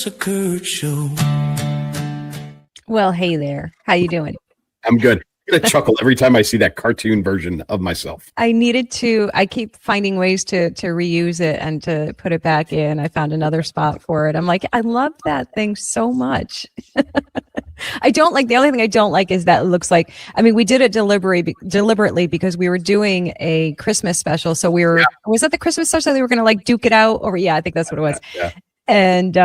Elsa Kurt Show. Well, hey there. How you doing? I'm good. I'm going to chuckle every time I see that cartoon version of myself. I keep finding ways to reuse it and to put it back in. I found another spot for it. I'm like, I love that thing so much. The only thing I don't like is that it looks like, we did it deliberately because we were doing a Christmas special. So was that the Christmas special? They were going to like duke it out over. Yeah, I think that's what it was. Yeah. And,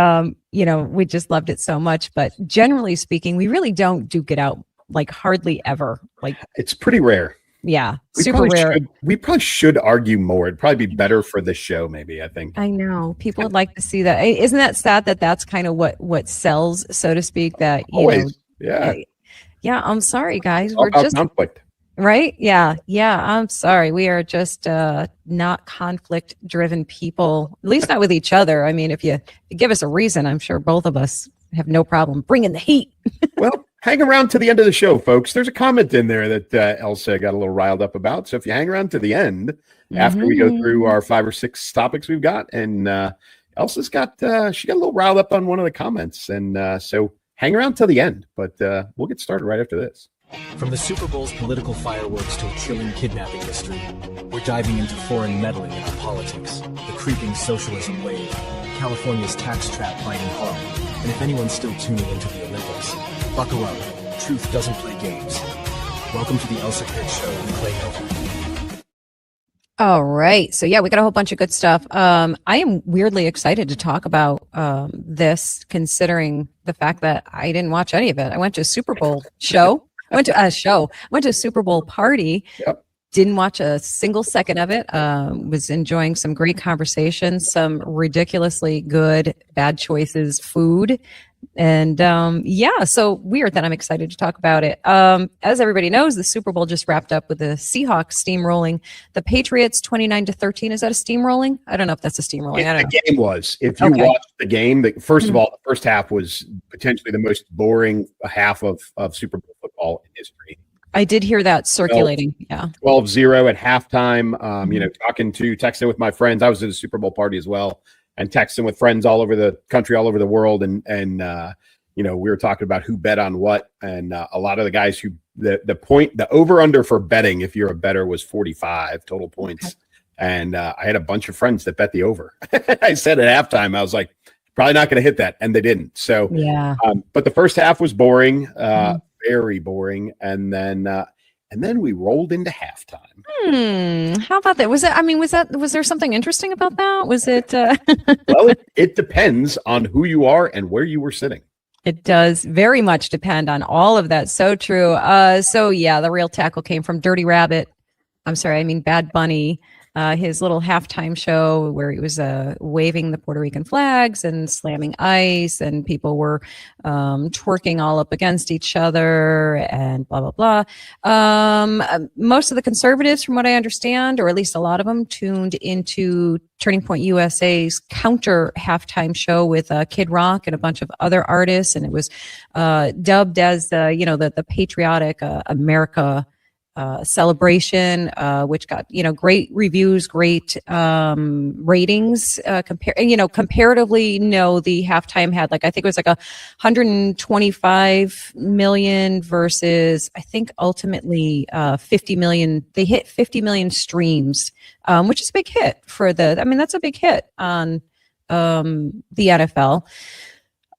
we just loved it so much, but generally speaking, we really don't duke it out like hardly ever. Like it's pretty rare. Yeah. Super rare. We probably should argue more. It'd probably be better for the show. Maybe, I think. I know people would like to see that. Isn't that sad that that's kind of what sells, so to speak, that, yeah. Yeah. I'm sorry, guys. We're just conflict. Right. Yeah. I'm sorry. We are just not conflict driven people, at least not with each other. If you give us a reason, I'm sure both of us have no problem bringing the heat. Well, hang around to the end of the show, folks. There's a comment in there that Elsa got a little riled up about. So if you hang around to the end, after we go through our 5 or 6 topics we've got, and Elsa's got she got a little riled up on one of the comments, and so hang around till the end. But we'll get started right after this. From the Super Bowl's political fireworks to a chilling kidnapping mystery, we're diving into foreign meddling in our politics, the creeping socialism wave, California's tax trap biting hard, and if anyone's still tuning into the Olympics, buckle up. Truth doesn't play games. Welcome to the Elsa Kurt Show in Clay Hilton. All right. So yeah, we got a whole bunch of good stuff. I am weirdly excited to talk about this, considering the fact that I didn't watch any of it. I went to a Super Bowl show. I went to a Super Bowl party. Yep. Didn't watch a single second of it. Was enjoying some great conversations, some ridiculously good, bad choices, food. And so weird that I'm excited to talk about it. As everybody knows, the Super Bowl just wrapped up with the Seahawks steamrolling the Patriots 29-13. Is that a steamrolling? I don't know if that's a steamrolling. I don't know. The game was. If you watched the game, first of all, the first half was potentially the most boring half of Super Bowl football in history. I did hear that circulating. 12-0 at halftime. Texting with my friends. I was at a Super Bowl party as well, and texting with friends all over the country, all over the world. And we were talking about who bet on what. And a lot of the guys the over under for betting, if you're a bettor, was 45 total points. And I had a bunch of friends that bet the over. I said at halftime, I was like, probably not going to hit that. And they didn't. So, but the first half was boring, very boring. And then we rolled into halftime. How about that? Was there something interesting about that? Was it? Well, it depends on who you are and where you were sitting. It does very much depend on all of that. So true. The real tackle came from Bad Bunny. His little halftime show where he was waving the Puerto Rican flags and slamming ice, and people were twerking all up against each other and blah, blah, blah. Most of the conservatives, from what I understand, or at least a lot of them, tuned into Turning Point USA's counter halftime show with Kid Rock and a bunch of other artists. And it was dubbed as the patriotic America celebration, which got great reviews, great ratings. Comparatively, the halftime had I think it was 125 million versus I think ultimately 50 million. They hit 50 million streams, which is a big hit for that's a big hit on the NFL.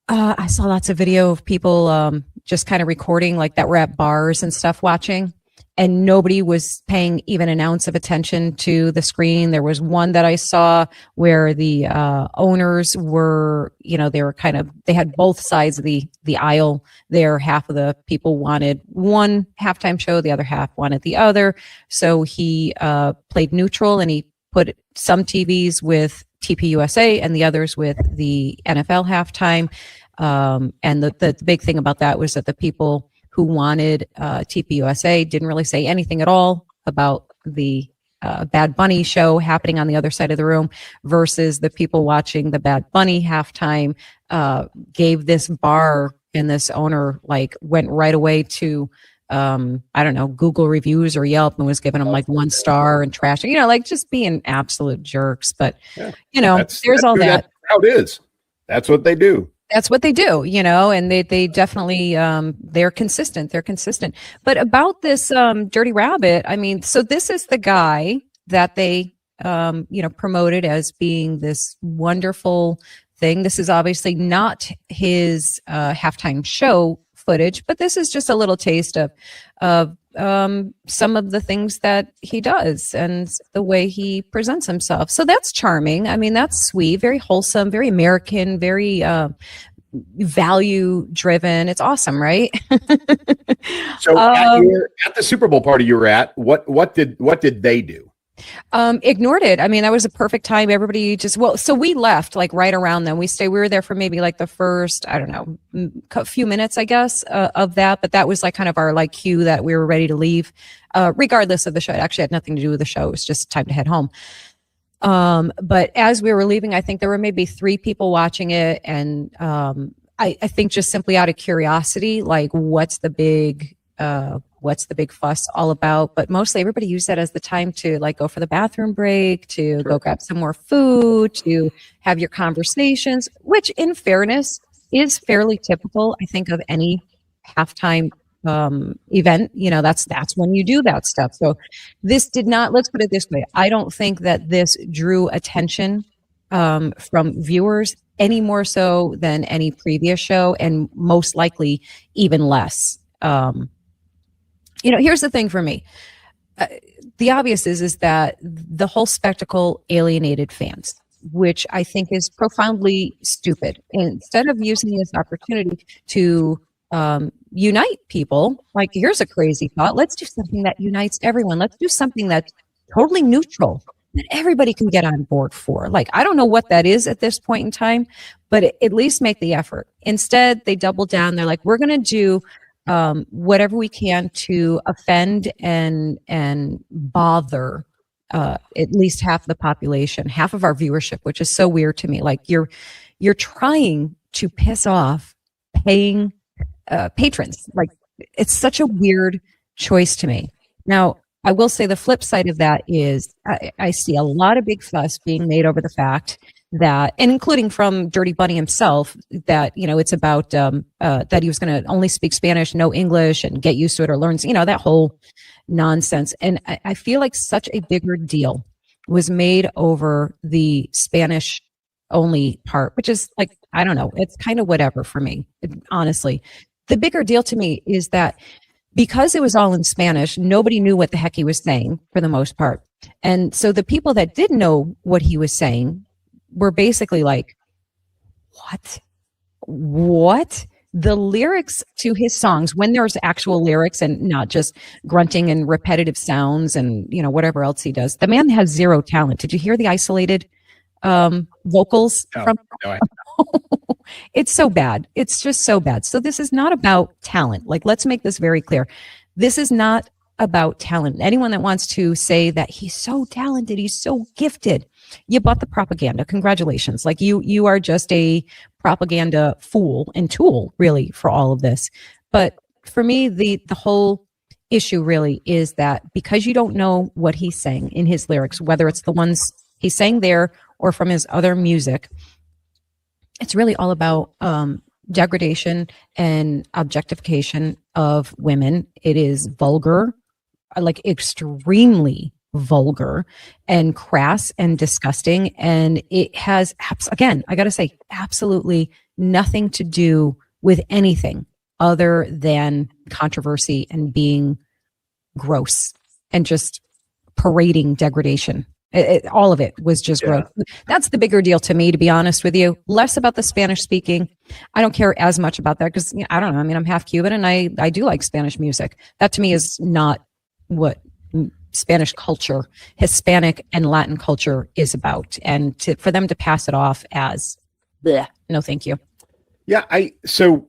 I saw lots of video of people just kind of recording that were at bars and stuff watching. And nobody was paying even an ounce of attention to the screen. There was one that I saw where the owners were, they had both sides of the aisle there. Half of the people wanted one halftime show, the other half wanted the other. So he played neutral, and he put some TVs with TPUSA and the others with the NFL halftime. And the big thing about that was that the people who wanted TPUSA didn't really say anything at all about the Bad Bunny show happening on the other side of the room, versus the people watching the Bad Bunny halftime gave this bar and this owner went right away to Google reviews or Yelp and was giving them 1 star and trashing, just being absolute jerks. But there's all that. That's how it is. That's what they do. That's what they do, and they definitely they're consistent. They're consistent. But about this Dirty Rabbit, I mean, so this is the guy that they promoted as being this wonderful thing. This is obviously not his halftime show footage, but this is just a little taste of some of the things that he does and the way he presents himself. So that's charming. I mean, that's sweet, very wholesome, very American, very value driven. It's awesome, right? So at the Super Bowl party you were at, what did they do? Ignored it. I mean, that was a perfect time. Everybody so we left like right around then. We were there for maybe like the first, I don't know, a few minutes, I guess, of that. But that was like kind of our like cue that we were ready to leave, regardless of the show. It actually had nothing to do with the show. It was just time to head home. But as we were leaving, I think there were maybe 3 people watching it. And I think just simply out of curiosity, like what's the big fuss all about? But mostly everybody used that as the time to like go for the bathroom break, to go grab some more food, to have your conversations, which in fairness is fairly typical, I think, of any halftime event. That's when you do that stuff. So this did not, let's put it this way. I don't think that this drew attention from viewers any more so than any previous show, and most likely even less. Here's the thing for me. The obvious is that the whole spectacle alienated fans, which I think is profoundly stupid. And instead of using this opportunity to unite people, like here's a crazy thought, let's do something that unites everyone. Let's do something that's totally neutral that everybody can get on board for. Like, I don't know what that is at this point in time, but at least make the effort. Instead, they double down. They're like, we're going to do whatever we can to offend and bother at least half the population, half of our viewership, which is so weird to me. Like you're trying to piss off paying patrons. Like it's such a weird choice to me. Now, I will say the flip side of that is I see a lot of big fuss being made over the fact that, and including from Dirty Bunny himself, that, it's about that he was going to only speak Spanish, no English, and get used to it or learn, that whole nonsense. And I feel like such a bigger deal was made over the Spanish only part, which is like, I don't know, it's kind of whatever for me, honestly. The bigger deal to me is that because it was all in Spanish, nobody knew what the heck he was saying for the most part. And so the people that did know what he was saying were basically like, what? The lyrics to his songs, when there's actual lyrics and not just grunting and repetitive sounds and, whatever else he does. The man has zero talent. Did you hear the isolated vocals from? No, It's so bad. It's just so bad. So this is not about talent. Like, let's make this very clear. This is not about talent. Anyone that wants to say that he's so talented, he's so gifted, you bought the propaganda. Congratulations. Like you are just a propaganda fool and tool, really, for all of this. But for me, the whole issue really is that because you don't know what he's saying in his lyrics, whether it's the ones he sang there or from his other music, it's really all about degradation and objectification of women. It is vulgar, like extremely vulgar and crass and disgusting. And it has, again, I got to say, absolutely nothing to do with anything other than controversy and being gross and just parading degradation. All of it was just gross. That's the bigger deal to me, to be honest with you. Less about the Spanish speaking. I don't care as much about that because I don't know. I mean, I'm half Cuban and I do like Spanish music. That to me is not what Spanish culture, Hispanic and Latin culture is about. And for them to pass it off as, bleh, no, thank you. Yeah. So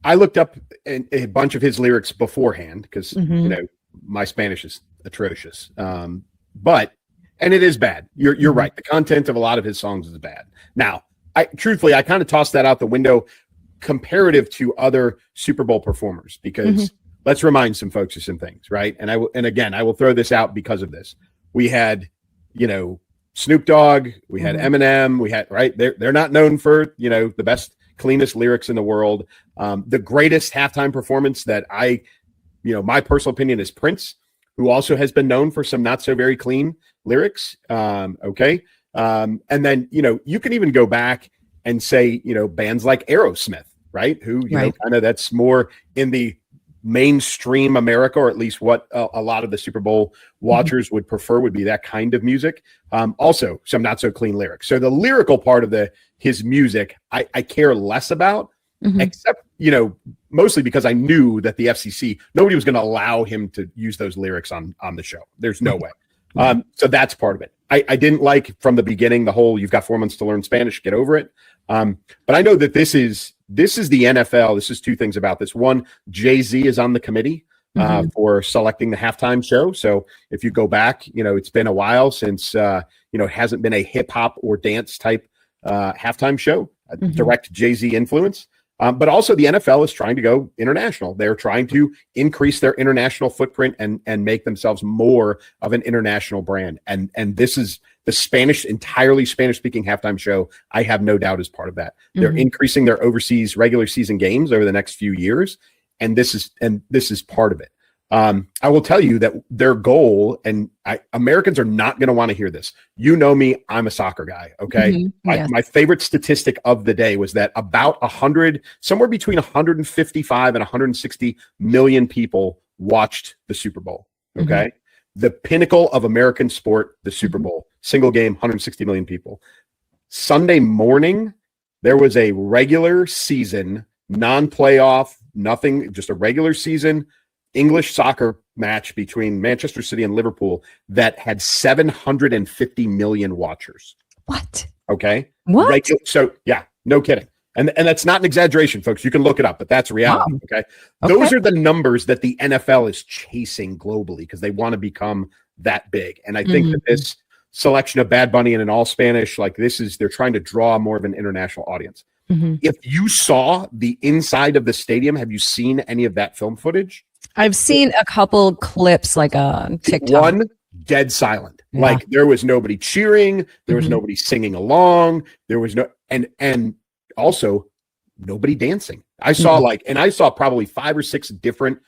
I looked up a bunch of his lyrics beforehand because, my Spanish is atrocious. And it is bad. You're right. The content of a lot of his songs is bad. Now, truthfully, I kind of tossed that out the window comparative to other Super Bowl performers because let's remind some folks of some things, right? And I will throw this out because of this. We had, Snoop Dogg, we had Eminem, we had, right? They're not known for, the best cleanest lyrics in the world. The greatest halftime performance that my personal opinion is Prince, who also has been known for some not so very clean lyrics. Okay. And then, you can even go back and say, bands like Aerosmith, right? Who, Right. kind of that's more in the mainstream America, or at least what a lot of the Super Bowl watchers would prefer would be that kind of music. Also some not so clean lyrics. So the lyrical part of his music, I care less about, except, mostly because I knew that the FCC, nobody was going to allow him to use those lyrics on the show. There's no way. So that's part of it. I didn't like from the beginning, the whole, you've got 4 months to learn Spanish, get over it. But I know that this is the NFL. This is two things about this. One, Jay-Z is on the committee for selecting the halftime show. So if you go back, it's been a while since, it hasn't been a hip hop or dance type halftime show, direct Jay-Z influence. But also the NFL is trying to go international. They're trying to increase their international footprint and make themselves more of an international brand. And this is the entirely Spanish-speaking halftime show. I have no doubt is part of that. They're increasing their overseas regular season games over the next few years, and this is part of it. I will tell you that their goal, and Americans are not going to want to hear this. You know me, I'm a soccer guy. Okay. Yes. My favorite statistic of the day was that about somewhere between 155 and 160 million people watched the Super Bowl. Okay. The pinnacle of American sport, the Super Bowl, single game, 160 million people. Sunday morning, there was a regular season, non-playoff, nothing, just a regular season English soccer match between Manchester City and Liverpool that had 750 million watchers. What? Okay. What? So yeah, no kidding. And that's not an exaggeration, folks. You can look it up, but that's reality. Wow. Okay. Those are the numbers that the NFL is chasing globally because they want to become that big. And I think that this selection of Bad Bunny in an all Spanish, they're trying to draw more of an international audience. If you saw the inside of the stadium, have you seen any of that film footage? I've seen a couple clips on TikTok. One, dead silent. Yeah. There was nobody cheering. There was nobody singing along. There was and also nobody dancing. I saw I saw probably 5 or 6 different,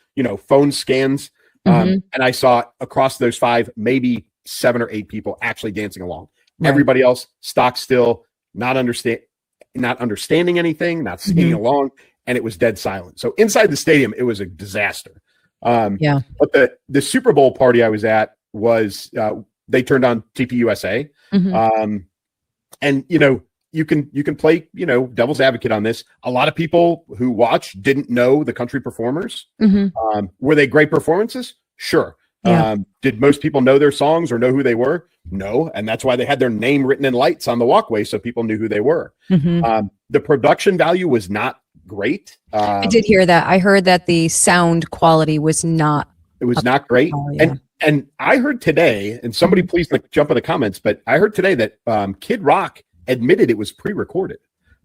phone scans. And I saw across those 5, maybe 7 or 8 people actually dancing along. Right. Everybody else stock still, not understanding anything, not singing along. And it was dead silent. So inside the stadium, it was a disaster. But the Super Bowl party I was at was they turned on TPUSA. And you can play devil's advocate on this. A lot of people who watch didn't know the country performers. Were they great performances? Sure. Did most people know their songs or know who they were? No. And that's why they had their name written in lights on the walkway so people knew who they were. The production value was not great. I did hear that. I heard that the sound quality was not. It was not great. And I heard today, and somebody please jump in the comments, but I heard today that Kid Rock admitted it was pre-recorded.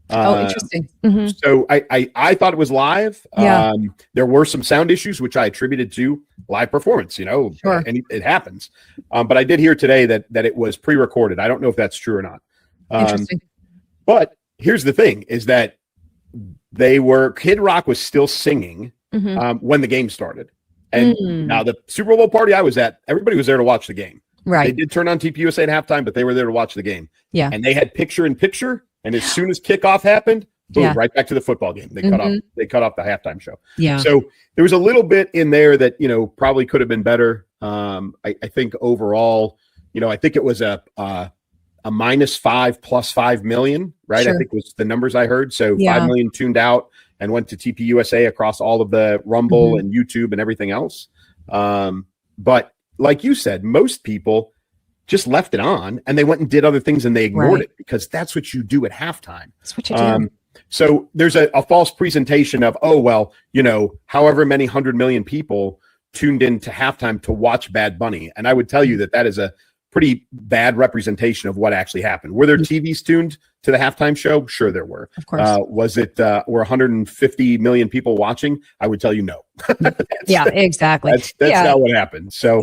Interesting. So I thought it was live. There were some sound issues, which I attributed to live performance, Sure. And it happens. But I did hear today that it was pre-recorded. I don't know if that's true or not. Interesting. But here's the thing is that Kid Rock was still singing when the game started. And now the Super Bowl party I was at, everybody was there to watch the game. Right. They did turn on TPUSA at halftime, but they were there to watch the game. Yeah. And they had picture-in-picture. And as soon as kickoff happened, boom, right back to the football game. They cut off the halftime show. Yeah. So there was a little bit in there that, probably could have been better. I think overall, I think it was a -5 plus 5 million, right? Sure. I think was the numbers I heard. So 5 million tuned out and went to TPUSA across all of the Rumble and YouTube and everything else. But like you said, most people just left it on and they went and did other things and they ignored it because that's what you do at halftime. That's what you do. So there's a false presentation of, however many 100 million people tuned into halftime to watch Bad Bunny. And I would tell you that is a pretty bad representation of what actually happened. Were there TVs tuned to the halftime show? Sure, there were. Of course. Were 150 million people watching? I would tell you no. Exactly. That's not what happened. So,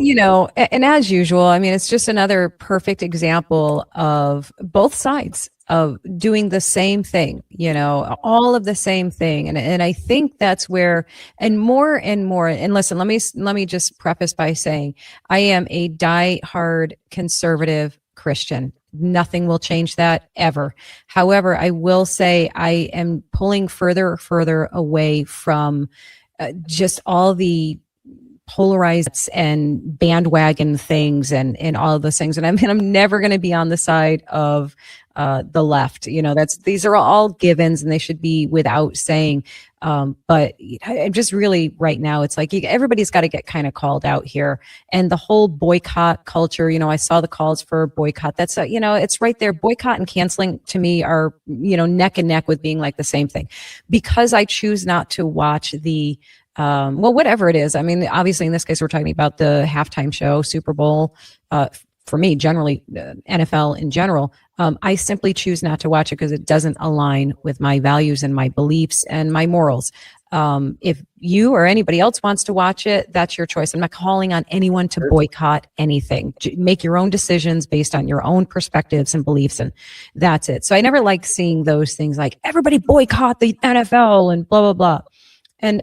and as usual, I mean, it's just another perfect example of both sides. of doing the same thing, all of the same thing. And I think that's where, and more, and listen, let me just preface by saying I am a die-hard conservative Christian. Nothing will change that ever. However, I will say I am pulling further away from just all the polarized and bandwagon things and all of those things. And I'm never going to be on the side of the left. These are all givens and they should be without saying. But I'm just really right now, it's like everybody's got to get kind of called out here. And the whole boycott culture, I saw the calls for boycott. That's, it's right there. Boycott and canceling to me are, neck and neck with being like the same thing, because I choose not to watch the whatever it is. I mean, obviously in this case, we're talking about the halftime show, Super Bowl, for me, generally NFL in general. I simply choose not to watch it because it doesn't align with my values and my beliefs and my morals. If you or anybody else wants to watch it, that's your choice. I'm not calling on anyone to boycott anything. Make your own decisions based on your own perspectives and beliefs, and that's it. So I never like seeing those things like everybody boycott the NFL and blah, blah, blah. And,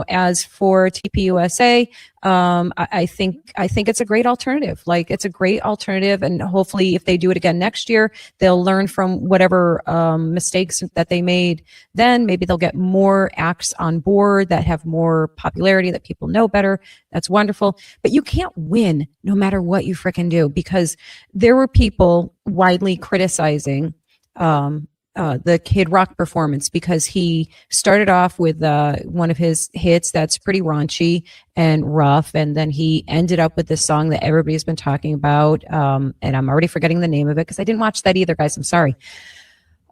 as for TPUSA, I think it's a great alternative. Like, it's a great alternative. And hopefully if they do it again next year, they'll learn from whatever mistakes that they made. Then maybe they'll get more acts on board that have more popularity, that people know better. That's wonderful. But you can't win no matter what you frickin' do, because there were people widely criticizing the Kid Rock performance, because he started off with one of his hits that's pretty raunchy and rough, and then he ended up with this song that everybody's been talking about, and I'm already forgetting the name of it because I didn't watch that either, guys. I'm sorry.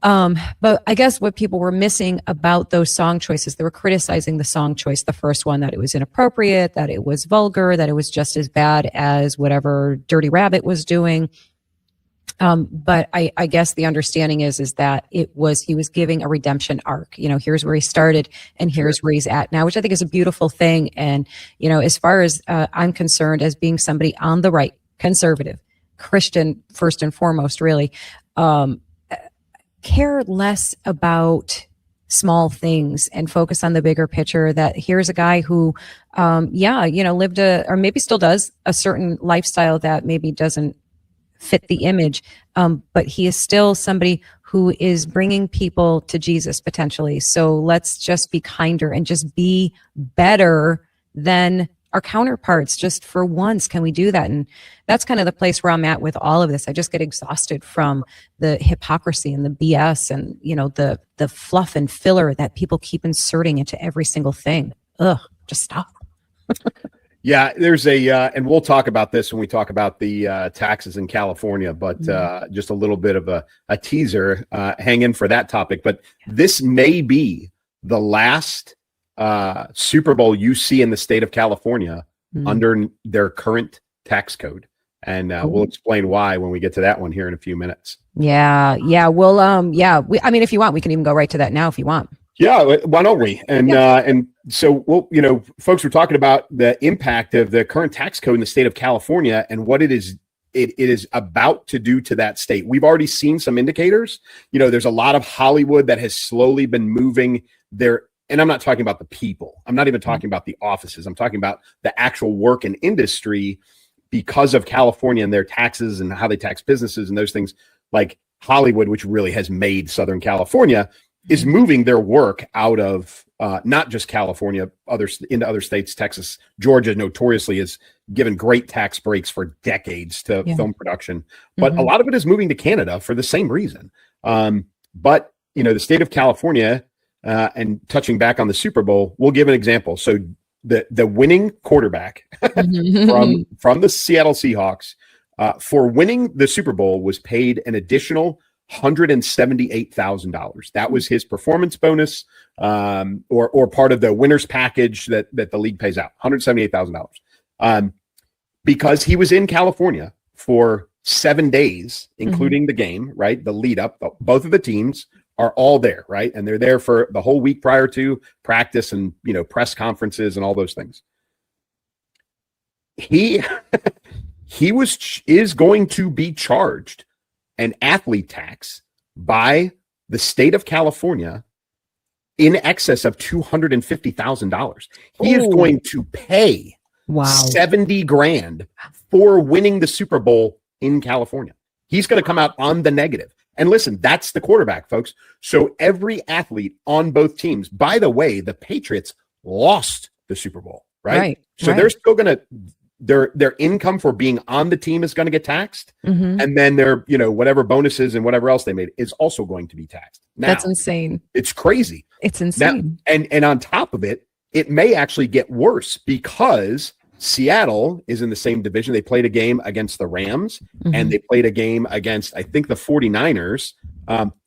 But I guess what people were missing about those song choices, they were criticizing the song choice, the first one, that it was inappropriate, that it was vulgar, that it was just as bad as whatever Dirty Rabbit was doing. But I guess the understanding is that he was giving a redemption arc. Here's where he started and here's where he's at now, which I think is a beautiful thing. And, as far as I'm concerned, as being somebody on the right, conservative, Christian, first and foremost, really, care less about small things and focus on the bigger picture, that here's a guy who, lived or maybe still does a certain lifestyle that maybe doesn't fit the image, but he is still somebody who is bringing people to Jesus potentially. So let's just be kinder and just be better than our counterparts. Just for once, can we do that? And that's kind of the place where I'm at with all of this. I just get exhausted from the hypocrisy and the BS and the fluff and filler that people keep inserting into every single thing. Ugh, just stop. Yeah, there's and we'll talk about this when we talk about the taxes in California, but just a little bit of a teaser, hang in for that topic. But this may be the last Super Bowl you see in the state of California under their current tax code. And we'll explain why when we get to that one here in a few minutes. Yeah. Well, if you want, we can even go right to that now if you want. Yeah, why don't we? And so, folks, we're talking about the impact of the current tax code in the state of California and what it is about to do to that state. We've already seen some indicators. There's a lot of Hollywood that has slowly been moving their, and I'm not talking about the people. I'm not even talking about the offices. I'm talking about the actual work and industry, because of California and their taxes and how they tax businesses and those things. Like Hollywood, which really has made Southern California, is moving their work out of not just California, into other states. Texas, Georgia notoriously has given great tax breaks for decades to film production, but a lot of it is moving to Canada for the same reason. But the state of California, and touching back on the Super Bowl, we'll give an example. So the winning quarterback from the Seattle Seahawks, for winning the Super Bowl, was paid an additional $178,000. That was his performance bonus, or part of the winner's package that the league pays out. $178,000, because he was in California for 7 days, including the game. Right, the lead up. Both of the teams are all there, right, and they're there for the whole week prior to practice and press conferences and all those things. He is going to be charged an athlete tax by the state of California in excess of $250,000. He is going to pay $70,000 for winning the Super Bowl in California. He's going to come out on the negative. And listen, that's the quarterback, folks. So every athlete on both teams, by the way, the Patriots lost the Super Bowl, right? So they're still going to, their income for being on the team is going to get taxed. And then their, whatever bonuses and whatever else they made is also going to be taxed. Now, that's insane. It's crazy. It's insane. Now, and on top of it, it may actually get worse because Seattle is in the same division. They played a game against the Rams and they played a game against, I think, the 49ers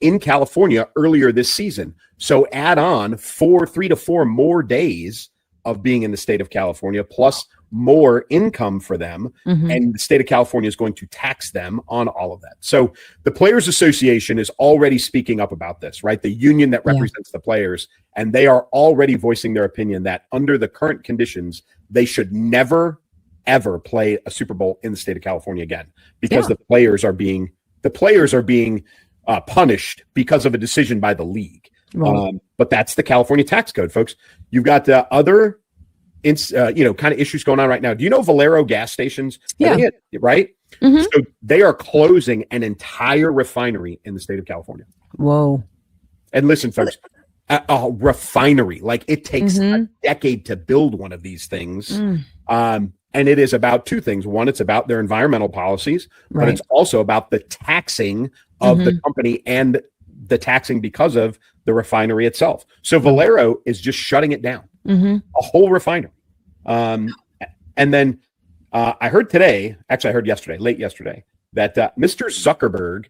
in California earlier this season. So add on 3 to 4 more days of being in the state of California, plus more income for them. And the state of California is going to tax them on all of that. So the Players Association is already speaking up about this, right? The union that represents the players, and they are already voicing their opinion that under the current conditions, they should never, ever play a Super Bowl in the state of California again, because the players are being punished because of a decision by the league. But that's the California tax code, folks. You've got other kind of issues going on right now. Do you know Valero gas stations? Right? So they are closing an entire refinery in the state of California. Whoa. And listen, folks, a refinery, like it takes a decade to build one of these things. And it is about two things. One, it's about their environmental policies, but it's also about the taxing of the company and the taxing because of the refinery itself. So Valero is just shutting it down, a whole refinery. And then I heard yesterday, late yesterday, that Mr. Zuckerberg,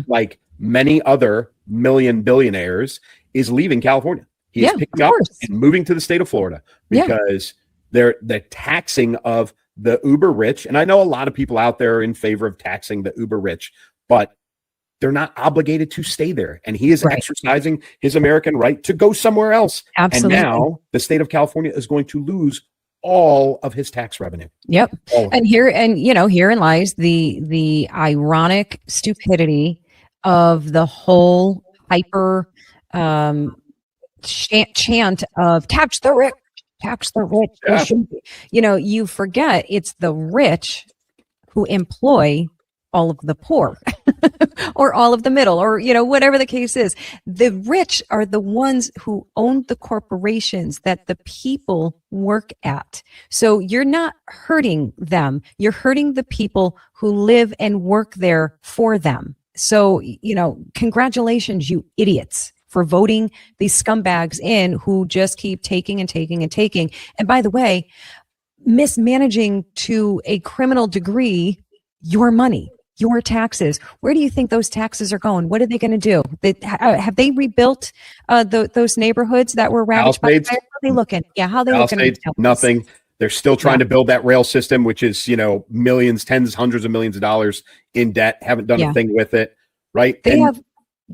like many other billionaires, is leaving California. He is picking up and moving to the state of Florida because the taxing of the uber rich. And I know a lot of people out there are in favor of taxing the uber rich, but they're not obligated to stay there. And he is exercising his American right to go somewhere else. Absolutely. And now the state of California is going to lose all of his tax revenue. And herein lies the ironic stupidity of the whole hyper chant of tax the rich. You forget it's the rich who employ all of the poor or all of the middle, or whatever the case is. The rich are the ones who own the corporations that the people work at. So you're not hurting them, you're hurting the people who live and work there for them. So congratulations, you idiots, for voting these scumbags in who just keep taking and taking and taking. And by the way, mismanaging to a criminal degree your money, your taxes. Where do you think those taxes are going? What are they going to do? Have they rebuilt those neighborhoods that were ravaged by fire? How are they looking? How are they looking? Nothing. They're still trying to build that rail system, which is, millions, tens, hundreds of millions of dollars in debt. Haven't done a thing with it, right?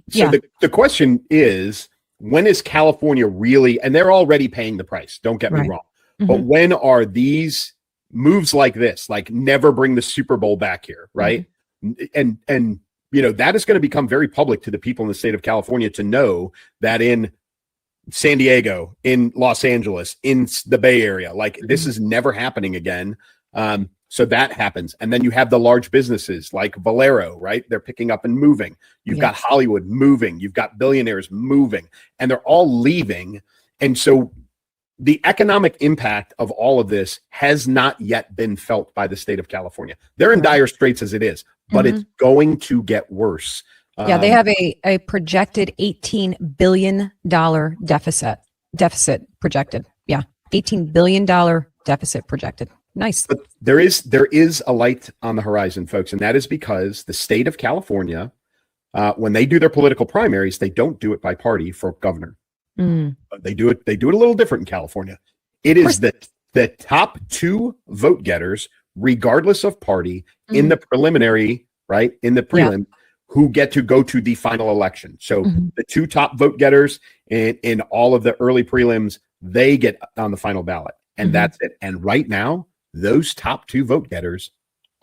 So the question is, when is California really, and they're already paying the price, don't get me wrong, but when are these moves like this, like never bring the Super Bowl back here, right? And that is going to become very public to the people in the state of California to know that in San Diego, in Los Angeles, in the Bay Area, like this is never happening again. So that happens. And then you have the large businesses like Valero, right? They're picking up and moving. You've got Hollywood moving. You've got billionaires moving, and they're all leaving. And so the economic impact of all of this has not yet been felt by the state of California. They're in dire straits as it is, but it's going to get worse. They have a projected $18 billion deficit projected. $18 billion deficit projected. Nice. But there is a light on the horizon, folks, and that is because the state of California, when they do their political primaries, they don't do it by party for governor. They do it a little different in California. It is the top 2 vote getters, regardless of party, in the preliminary, right? In the prelim, who get to go to the final election. So the 2 top vote getters in all of the early prelims, they get on the final ballot, and that's it. And right now, those top 2 vote getters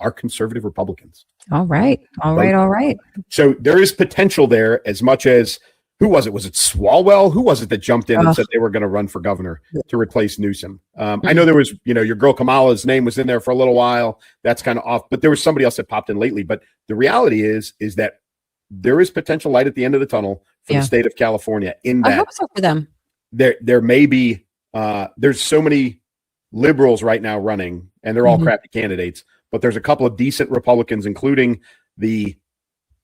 are conservative Republicans. All right. All right. All right. So there is potential there, as much as, who was it? Was it Swalwell? Who was it that jumped in and said they were going to run for governor to replace Newsom? I know there was, your girl Kamala's name was in there for a little while. That's kind of off, but there was somebody else that popped in lately. But the reality is that there is potential light at the end of the tunnel for the state of California. In that, I hope so for them. There may be, there's so many liberals right now running, and they're all crappy candidates, but there's a couple of decent Republicans, including the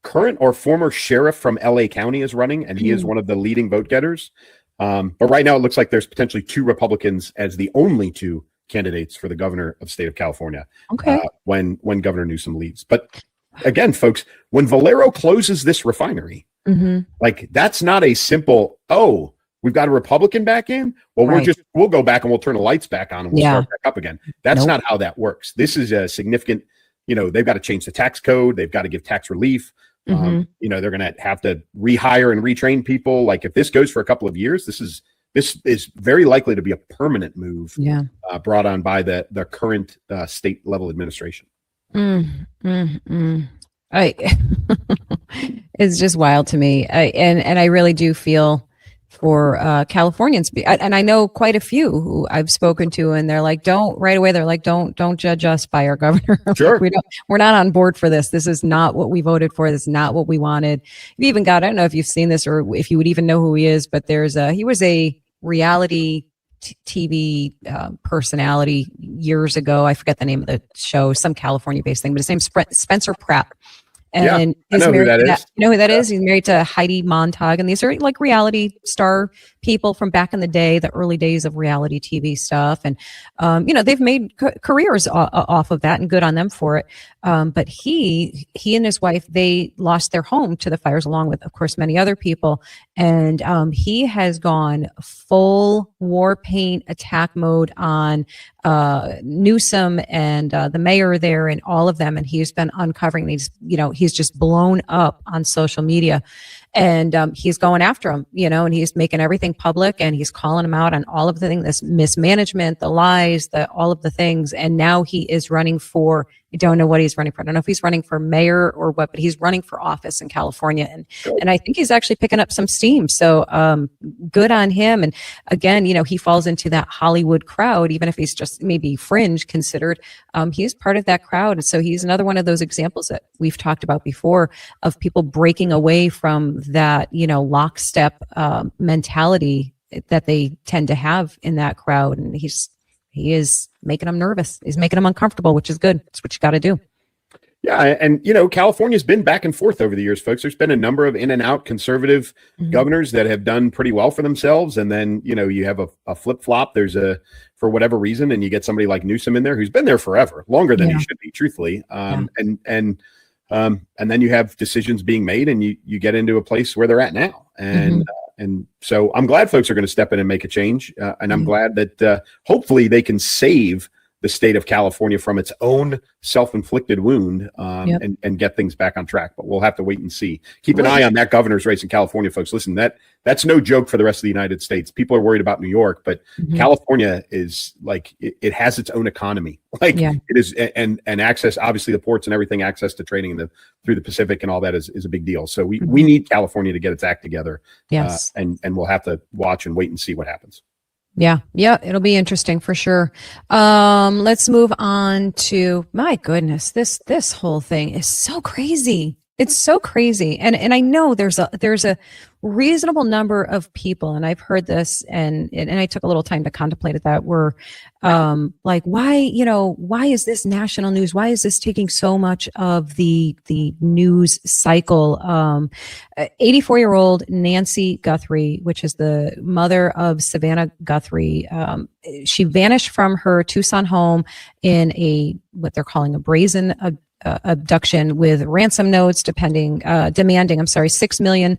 current or former sheriff from LA County is running, and he is one of the leading vote getters. But right now it looks like there's potentially 2 Republicans as the only 2 candidates for the governor of the state of California. Okay. When Governor Newsom leaves. But again, folks, when Valero closes this refinery, like, that's not a simple, oh, we've got a Republican back in. Well, we'll go back and we'll turn the lights back on and we'll start back up again. That's not how that works. This is a significant, they've got to change the tax code. They've got to give tax relief. They're going to have to rehire and retrain people. Like, if this goes for a couple of years, this is very likely to be a permanent move brought on by the current state level administration. It's just wild to me. And I really do feel for Californians, and I know quite a few who I've spoken to, and they're like, don't judge us by our governor. Sure. We're not on board for this. This is not what we voted for. This is not what we wanted. We even got, I don't know if you've seen this or if you would even know who he is, but he was a reality TV personality years ago. I forget the name of the show, some California based thing, but his name's Spencer Pratt. And I know who that is. You know who that is? He's married to Heidi Montag, and these are like reality star people from back in the day, the early days of reality TV stuff. And, they've made careers off of that, and good on them for it. But he and his wife, they lost their home to the fires, along with, of course, many other people. And he has gone full war paint attack mode on Newsom and the mayor there and all of them. And he's been uncovering these, he's just blown up on social media. And he's going after him, and he's making everything public, and he's calling him out on all of the things, this mismanagement, the lies, all of the things. And now he is running for, I don't know what he's running for. I don't know if he's running for mayor or what, but he's running for office in California. And I think he's actually picking up some steam. So good on him. And again, he falls into that Hollywood crowd, even if he's just maybe fringe considered. He's part of that crowd. And so he's another one of those examples that we've talked about before of people breaking away from that, lockstep mentality that they tend to have in that crowd. And he is making them nervous. He's making them uncomfortable, which is good. That's what you got to do. Yeah. And, California's been back and forth over the years, folks. There's been a number of in and out conservative governors that have done pretty well for themselves. And then, you have a flip flop. For whatever reason, and you get somebody like Newsom in there who's been there forever, longer than he should be, truthfully. And then you have decisions being made, and you get into a place where they're at now. And so I'm glad folks are going to step in and make a change. And I'm glad that hopefully they can save the state of California from its own self-inflicted wound and get things back on track. But we'll have to wait and see. Keep an eye on that governor's race in California, folks. Listen, that's no joke for the rest of the United States. People are worried about New York, but California is like, it has its own economy. It is, and access, obviously the ports and everything, access to trading through the Pacific and all that is a big deal. So we need California to get its act together. Yes. And we'll have to watch and wait and see what happens. Yeah, it'll be interesting for sure. Let's move on to, my goodness, this whole thing is so crazy. It's so crazy. And I know there's a reasonable number of people, and I've heard this and I took a little time to contemplate it, that were like, why is this national news? Why is this taking so much of the news cycle? 84-year-old Nancy Guthrie, which is the mother of Savannah Guthrie, she vanished from her Tucson home in what they're calling a brazen abduction with ransom notes, demanding $6 million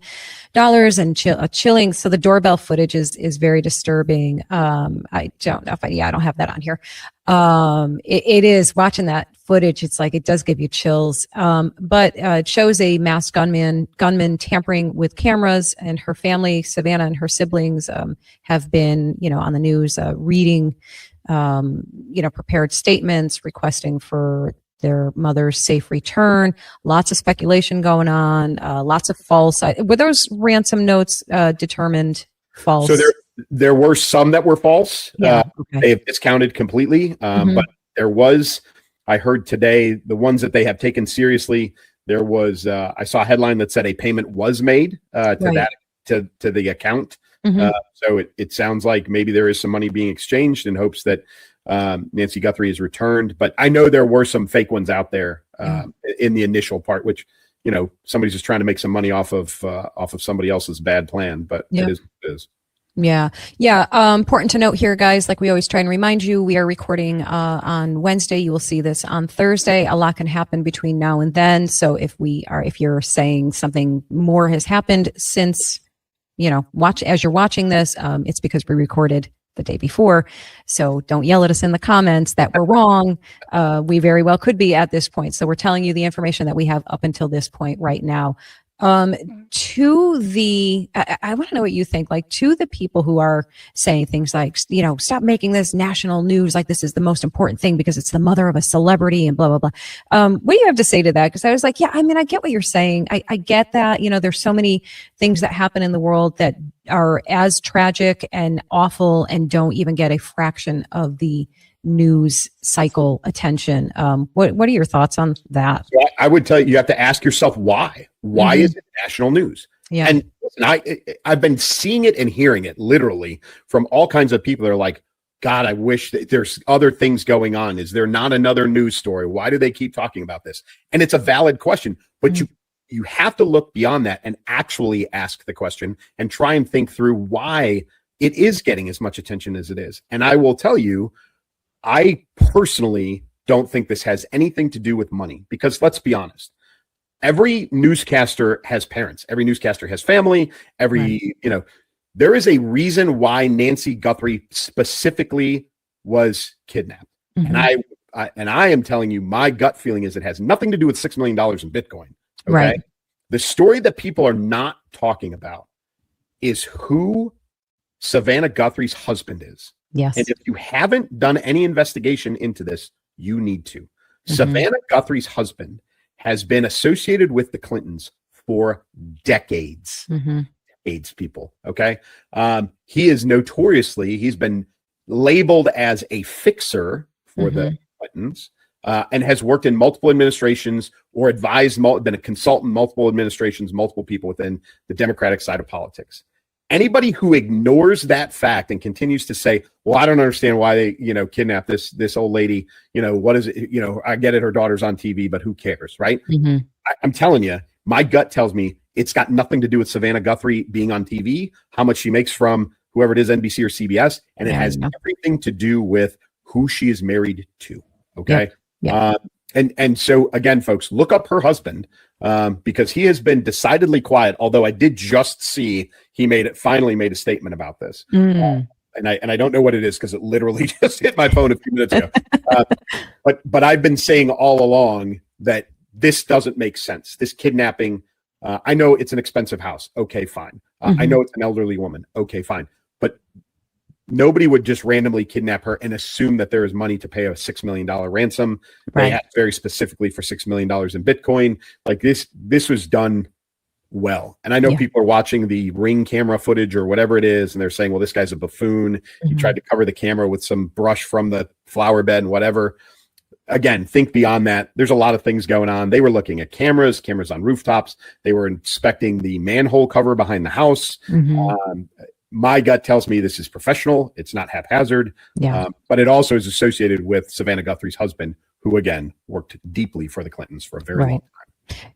and chilling. So the doorbell footage is very disturbing. I don't know if I don't have that on here. It is, watching that footage, it's like, it does give you chills. But it shows a masked gunman tampering with cameras, and her family, Savannah and her siblings, have been, on the news, reading, prepared statements, requesting for their mother's safe return. Lots of speculation going on. Lots of false. Were those ransom notes determined false? So there were some that were false. Yeah. Okay. They have discounted completely. But there was, I heard today, the ones that they have taken seriously. There was, I saw a headline that said a payment was made to the account. So it sounds like maybe there is some money being exchanged in hopes that Nancy Guthrie is returned. But I know there were some fake ones out there in the initial part, which, somebody's just trying to make some money off of somebody else's bad plan. But it is what it is. Yeah. Important to note here, guys, like we always try and remind you, we are recording on Wednesday. You will see this on Thursday. A lot can happen between now and then. So if you're saying something more has happened since, as you're watching this, it's because we recorded the day before. So don't yell at us in the comments that we're wrong. We very well could be at this point. So we're telling you the information that we have up until this point right now. I want to know what you think, like to the people who are saying things like, stop making this national news. Like this is the most important thing because it's the mother of a celebrity and blah, blah, blah. What do you have to say to that? Because I was like, I get what you're saying. I get that, there's so many things that happen in the world that are as tragic and awful and don't even get a fraction of the news cycle attention. What are your thoughts on that? So I would tell you have to ask yourself why. Why is it national news? Yeah. And listen, I've been seeing it and hearing it literally from all kinds of people that are like, God, I wish that there's other things going on. Is there not another news story? Why do they keep talking about this? And it's a valid question, but you have to look beyond that and actually ask the question and try and think through why it is getting as much attention as it is. And I will tell you, I personally don't think this has anything to do with money because let's be honest, every newscaster has parents, every newscaster has family, there is a reason why Nancy Guthrie specifically was kidnapped. And I am telling you, my gut feeling is it has nothing to do with $6 million in Bitcoin. Okay. Right. The story that people are not talking about is who Savannah Guthrie's husband is. Yes. And if you haven't done any investigation into this, you need to. Savannah Guthrie's husband has been associated with the Clintons for decades. Decades, people. Okay. He is he's been labeled as a fixer for the Clintons and has worked in multiple administrations or advised, been a consultant, multiple administrations, multiple people within the Democratic side of politics. Anybody who ignores that fact and continues to say, well, I don't understand why they, kidnapped this old lady, what is it? I get it. Her daughter's on TV, but who cares? Right. I'm telling you, my gut tells me it's got nothing to do with Savannah Guthrie being on TV, how much she makes from whoever it is, NBC or CBS. And it has everything to do with who she is married to. Okay. And so again, folks, look up her husband because he has been decidedly quiet. Although I did just see he finally made a statement about this, and I don't know what it is because it literally just hit my phone a few minutes ago. But I've been saying all along that this doesn't make sense. This kidnapping. I know it's an expensive house. Okay, fine. I know it's an elderly woman. Okay, fine. But nobody would just randomly kidnap her and assume that there is money to pay a $6 million ransom. Right. They asked very specifically for $6 million in Bitcoin. Like this was done well. And I know people are watching the Ring camera footage or whatever it is, and they're saying, well, this guy's a buffoon. He tried to cover the camera with some brush from the flower bed and whatever. Again, think beyond that. There's a lot of things going on. They were looking at cameras on rooftops. They were inspecting the manhole cover behind the house. My gut tells me this is professional. It's not haphazard, but it also is associated with Savannah Guthrie's husband, who again worked deeply for the Clintons for a very long time.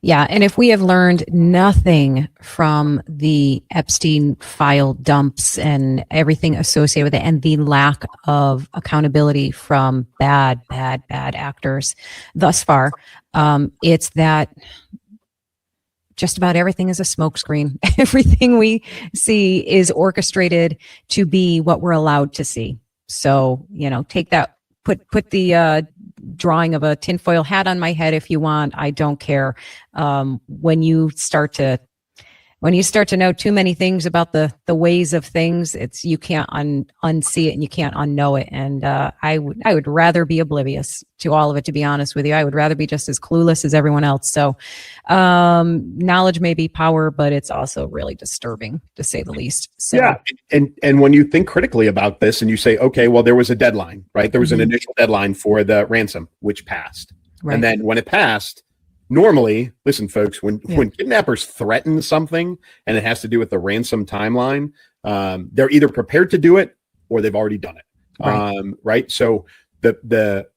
Yeah. And if we have learned nothing from the Epstein file dumps and everything associated with it and the lack of accountability from bad actors thus far, it's that just about everything is a smokescreen. Everything we see is orchestrated to be what we're allowed to see. So, take that, put the drawing of a tinfoil hat on my head if you want. I don't care. When you start to when you start to know too many things about the ways of things, it's you can't unsee it and you can't unknow it. And I would rather be oblivious to all of it, to be honest with you. I would rather be just as clueless as everyone else. So knowledge may be power, but it's also really disturbing, to say the least. So, yeah. And when you think critically about this and you say, okay, well, there was a deadline, right? There was an initial deadline for the ransom, which passed. Right. And then when it passed, normally, listen, folks, when kidnappers threaten something and it has to do with the ransom timeline, they're either prepared to do it or they've already done it. Right. So the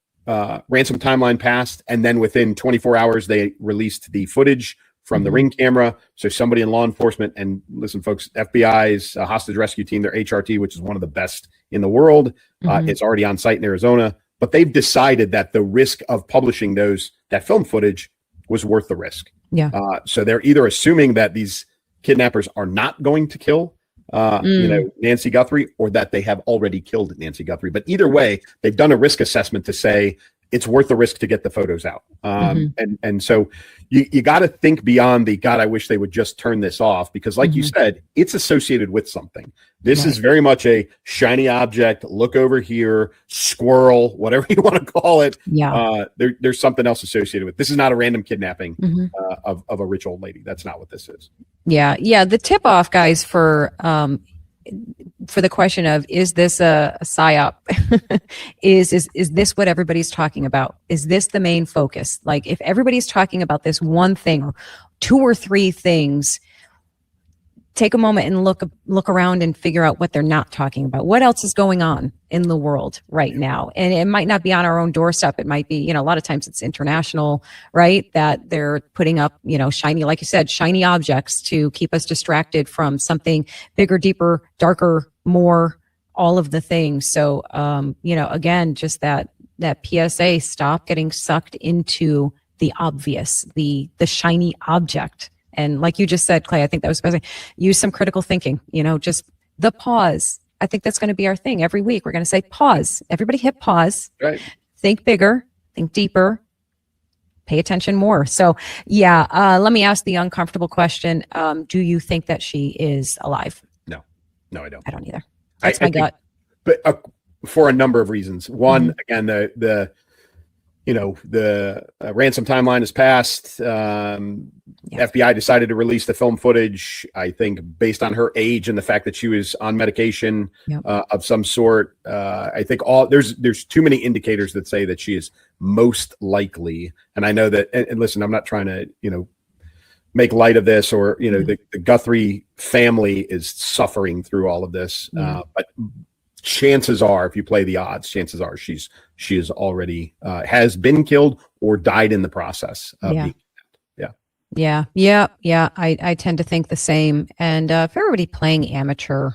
ransom timeline passed, and then within 24 hours, they released the footage from the Ring camera. So somebody in law enforcement, and listen, folks, FBI's hostage rescue team, their HRT, which is one of the best in the world, it's already on site in Arizona. But they've decided that the risk of publishing that film footage was worth the risk. Yeah. So they're either assuming that these kidnappers are not going to kill, Nancy Guthrie, or that they have already killed Nancy Guthrie. But either way, they've done a risk assessment to say it's worth the risk to get the photos out. And so you got to think beyond the, God, I wish they would just turn this off, because like you said, it's associated with something. This is very much a shiny object. Look over here, squirrel, whatever you want to call it. Yeah. There's something else associated with this. Is not a random kidnapping of a rich old lady. That's not what this is. Yeah. Yeah. The tip off, guys, for the question of, is this a psyop? is this what everybody's talking about? Is this the main focus? Like, if everybody's talking about this one thing, or two or three things, take a moment and look around and figure out what they're not talking about. What else is going on in the world right now? And it might not be on our own doorstep. It might be, a lot of times it's international, right? That they're putting up, shiny, like you said, shiny objects to keep us distracted from something bigger, deeper, darker, more, all of the things. So, again, just that PSA, stop getting sucked into the obvious, the shiny object. And like you just said, Clay, I think that was supposed to use some critical thinking, just the pause. I think that's going to be our thing every week. We're going to say pause. Everybody hit pause. Right. Think bigger, think deeper, pay attention more. So, let me ask the uncomfortable question. Do you think that she is alive? No, I don't. I don't either. That's my gut. But for a number of reasons. One, again, the ransom timeline has passed. FBI decided to release the film footage, I think, based on her age and the fact that she was on medication of some sort. I think there's too many indicators that say that she is most likely. And I know that, and listen, I'm not trying to, make light of this, or, the Guthrie family is suffering through all of this. But chances are, if you play the odds, chances are she is already has been killed or died in the process of being kidnapped. Yeah. I tend to think the same. And for everybody playing amateur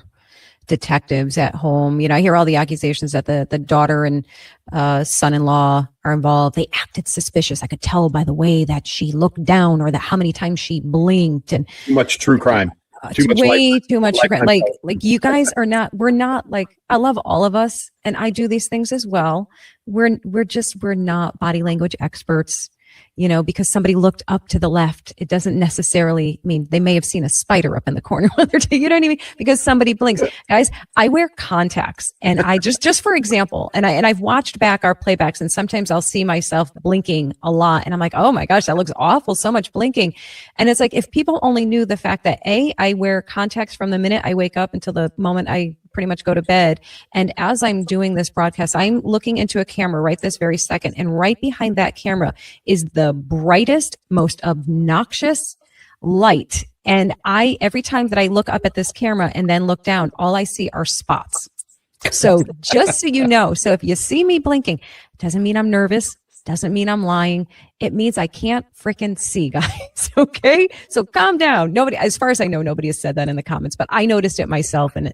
detectives at home, I hear all the accusations that the daughter and son-in-law are involved. They acted suspicious. I could tell by the way that she looked down, or that how many times she blinked. And too much true crime. Too much. Like you guys are not, we're not, like, I love all of us and I do these things as well. We're not body language experts, because somebody looked up to the left. It doesn't necessarily mean they may have seen a spider up in the corner. You know what I mean? Because somebody blinks. Guys, I wear contacts, and I just for example, and I've watched back our playbacks, and sometimes I'll see myself blinking a lot, and I'm like, oh my gosh, that looks awful. So much blinking. And it's like, if people only knew the fact that I wear contacts from the minute I wake up until the moment I pretty much go to bed. And as I'm doing this broadcast, I'm looking into a camera right this very second. And right behind that camera is the brightest, most obnoxious light. And every time that I look up at this camera and then look down, all I see are spots. So just so you know, so if you see me blinking, it doesn't mean I'm nervous. Doesn't mean I'm lying. It means I can't freaking see, guys. Okay. So calm down. Nobody, as far as I know, nobody has said that in the comments, but I noticed it myself, and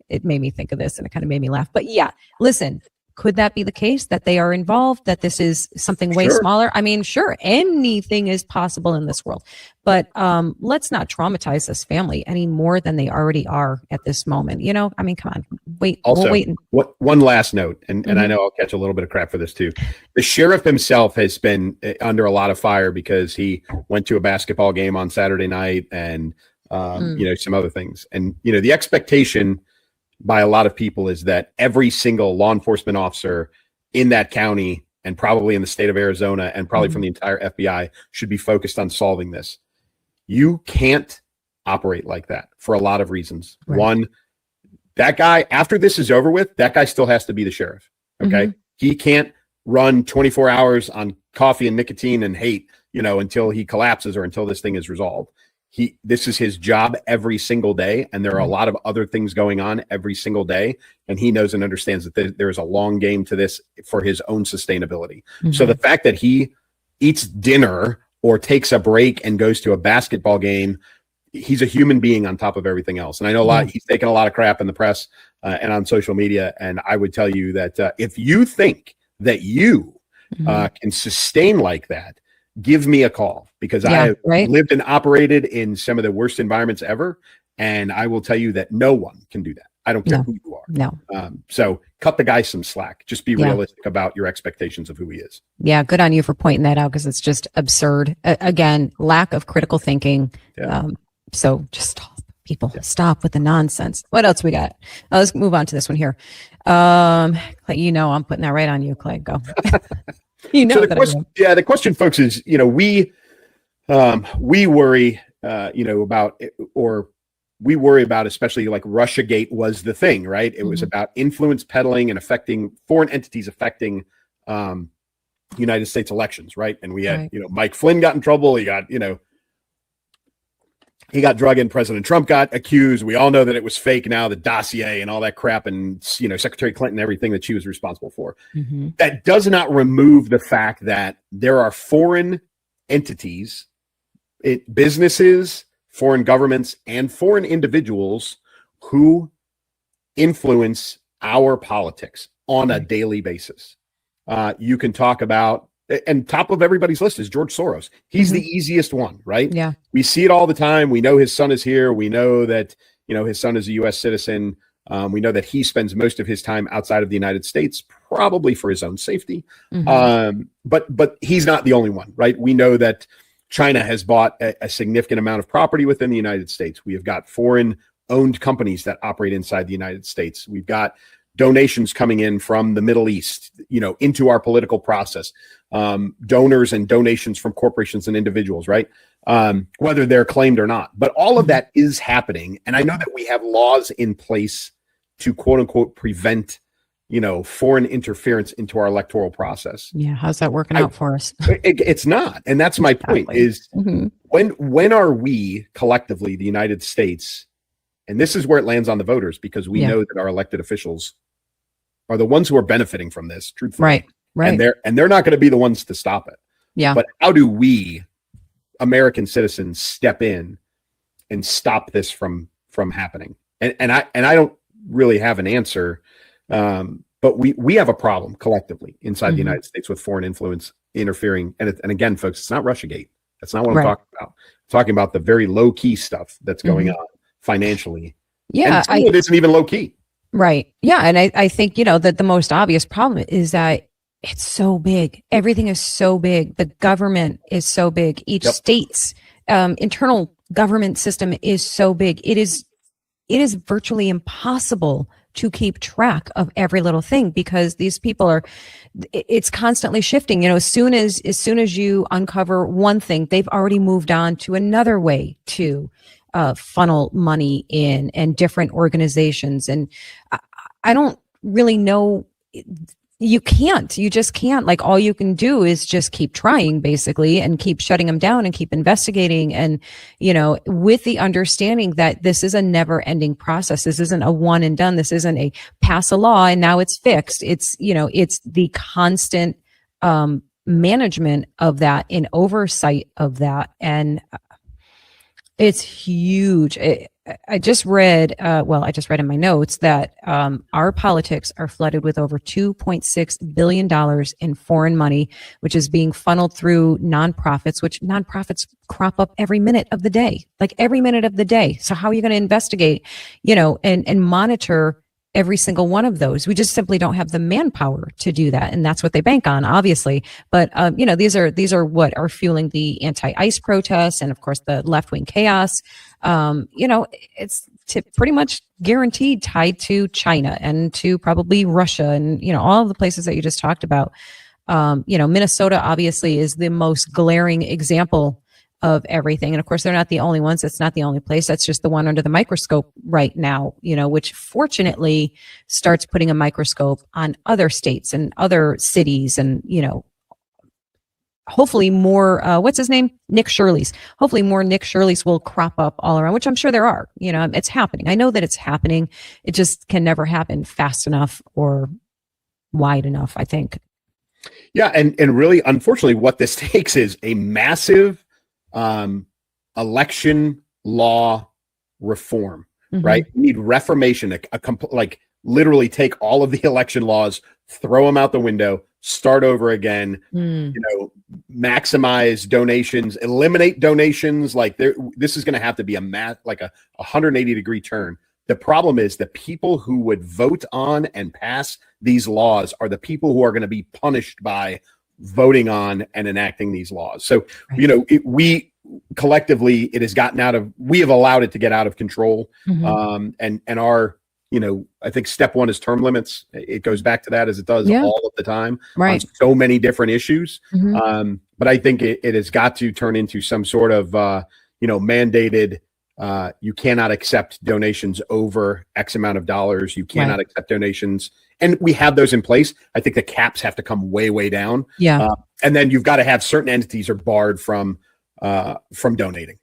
it made me think of this, and it kind of made me laugh. But yeah, listen, could that be the case, that they are involved, that this is something way smaller? I mean, sure, anything is possible in this world, but let's not traumatize this family any more than they already are at this moment. I mean, come on, wait. Also, we'll wait. One last note, and I know I'll catch a little bit of crap for this too. The sheriff himself has been under a lot of fire because he went to a basketball game on Saturday night and some other things. And, the expectation by a lot of people is that every single law enforcement officer in that county and probably in the state of Arizona and probably from the entire FBI should be focused on solving this. You can't operate like that for a lot of reasons. Right. One, that guy, after this is over with, that guy still has to be the sheriff. Okay. He can't run 24 hours on coffee and nicotine and hate, until he collapses or until this thing is resolved. This is his job every single day. And there are a lot of other things going on every single day. And he knows and understands that there's a long game to this for his own sustainability. So the fact that he eats dinner or takes a break and goes to a basketball game, he's a human being on top of everything else. And I know he's taken a lot of crap in the press and on social media. And I would tell you that if you think that you can sustain like that, give me a call, because I have lived and operated in some of the worst environments ever. And I will tell you that no one can do that. I don't care who you are. No. So cut the guy some slack. Just be realistic about your expectations of who he is. Yeah. Good on you for pointing that out, because it's just absurd. Again, lack of critical thinking. So just stop, people. Stop with the nonsense. What else we got? Let's move on to this one here. I'm putting that right on you, Clay. Go. So the question, folks, is, we worry, about, or we worry about, especially like Russiagate was the thing, right? It was about influence peddling and affecting foreign entities, affecting United States elections, right? And we had, Mike Flynn got in trouble. He got, he got drug in. President Trump got accused. We all know that it was fake now, the dossier and all that crap, and Secretary Clinton, everything that she was responsible for. That does not remove the fact that there are foreign entities, businesses, foreign governments, and foreign individuals who influence our politics on a daily basis. You can talk about, and top of everybody's list is George Soros. He's the easiest one, right? Yeah. We see it all the time. We know his son is here. We know that, his son is a U.S. citizen. We know that he spends most of his time outside of the United States, probably for his own safety. But he's not the only one, right? We know that China has bought a significant amount of property within the United States. We have got foreign owned companies that operate inside the United States. We've got donations coming in from the Middle East, into our political process, donors and donations from corporations and individuals, right? Whether they're claimed or not. But all of that is happening. And I know that we have laws in place to quote unquote prevent, foreign interference into our electoral process. Yeah. How's that working out for us? It's not. And that's my point is when are we collectively, the United States, and this is where it lands on the voters, because we know that our elected officials are the ones who are benefiting from this, truthfully. Right. And they're not going to be the ones to stop it. Yeah. But how do we, American citizens, step in and stop this from happening? And I don't really have an answer. But we have a problem collectively inside the United States with foreign influence interfering. And again, folks, it's not Russiagate. That's not what I'm talking about. I'm talking about the very low key stuff that's going on financially. Yeah. And it isn't even low key. Right. Yeah. And I think, that the most obvious problem is that it's so big. Everything is so big. The government is so big. Each state's internal government system is so big. It is virtually impossible to keep track of every little thing, because these people it's constantly shifting. As soon as you uncover one thing, they've already moved on to another way to funnel money in, and different organizations. And I don't really know. You just can't, like, all you can do is just keep trying, basically, and keep shutting them down and keep investigating. And, with the understanding that this is a never ending process. This isn't a one and done. This isn't a pass a law and now it's fixed. It's, it's the constant, management of that and oversight of that. And it's huge. I just read in my notes that our politics are flooded with over $2.6 billion in foreign money, which is being funneled through nonprofits, which nonprofits crop up every minute of the day, like every minute of the day. So how are you going to investigate, and monitor every single one of those. We just simply don't have the manpower to do that, and that's what they bank on, obviously. But these are what are fueling the anti-ICE protests, and of course the left-wing chaos. It's pretty much guaranteed tied to China and to probably Russia, and all of the places that you just talked about. Minnesota obviously is the most glaring example of everything. And of course, they're not the only ones. It's not the only place. That's just the one under the microscope right now, which fortunately starts putting a microscope on other states and other cities and, hopefully more, what's his name? Nick Shirley's. Hopefully more Nick Shirley's will crop up all around, which I'm sure there are. It's happening. I know that it's happening. It just can never happen fast enough or wide enough, I think. Yeah. And really, unfortunately, what this takes is a massive election law reform, right? We need reformation, like literally take all of the election laws, throw them out the window, start over again, maximize donations, eliminate donations. Like this is going to have to be a 180-degree turn. The problem is the people who would vote on and pass these laws are the people who are going to be punished by voting on and enacting these laws. So, we collectively, it has gotten we have allowed it to get out of control. And our, I think step one is term limits. It goes back to that as it does all of the time on so many different issues. But I think it has got to turn into some sort of, mandated, you cannot accept donations over X amount of dollars. You cannot accept donations. And we have those in place. I think the caps have to come way, way down. Yeah. And then you've got to have certain entities are barred from donating.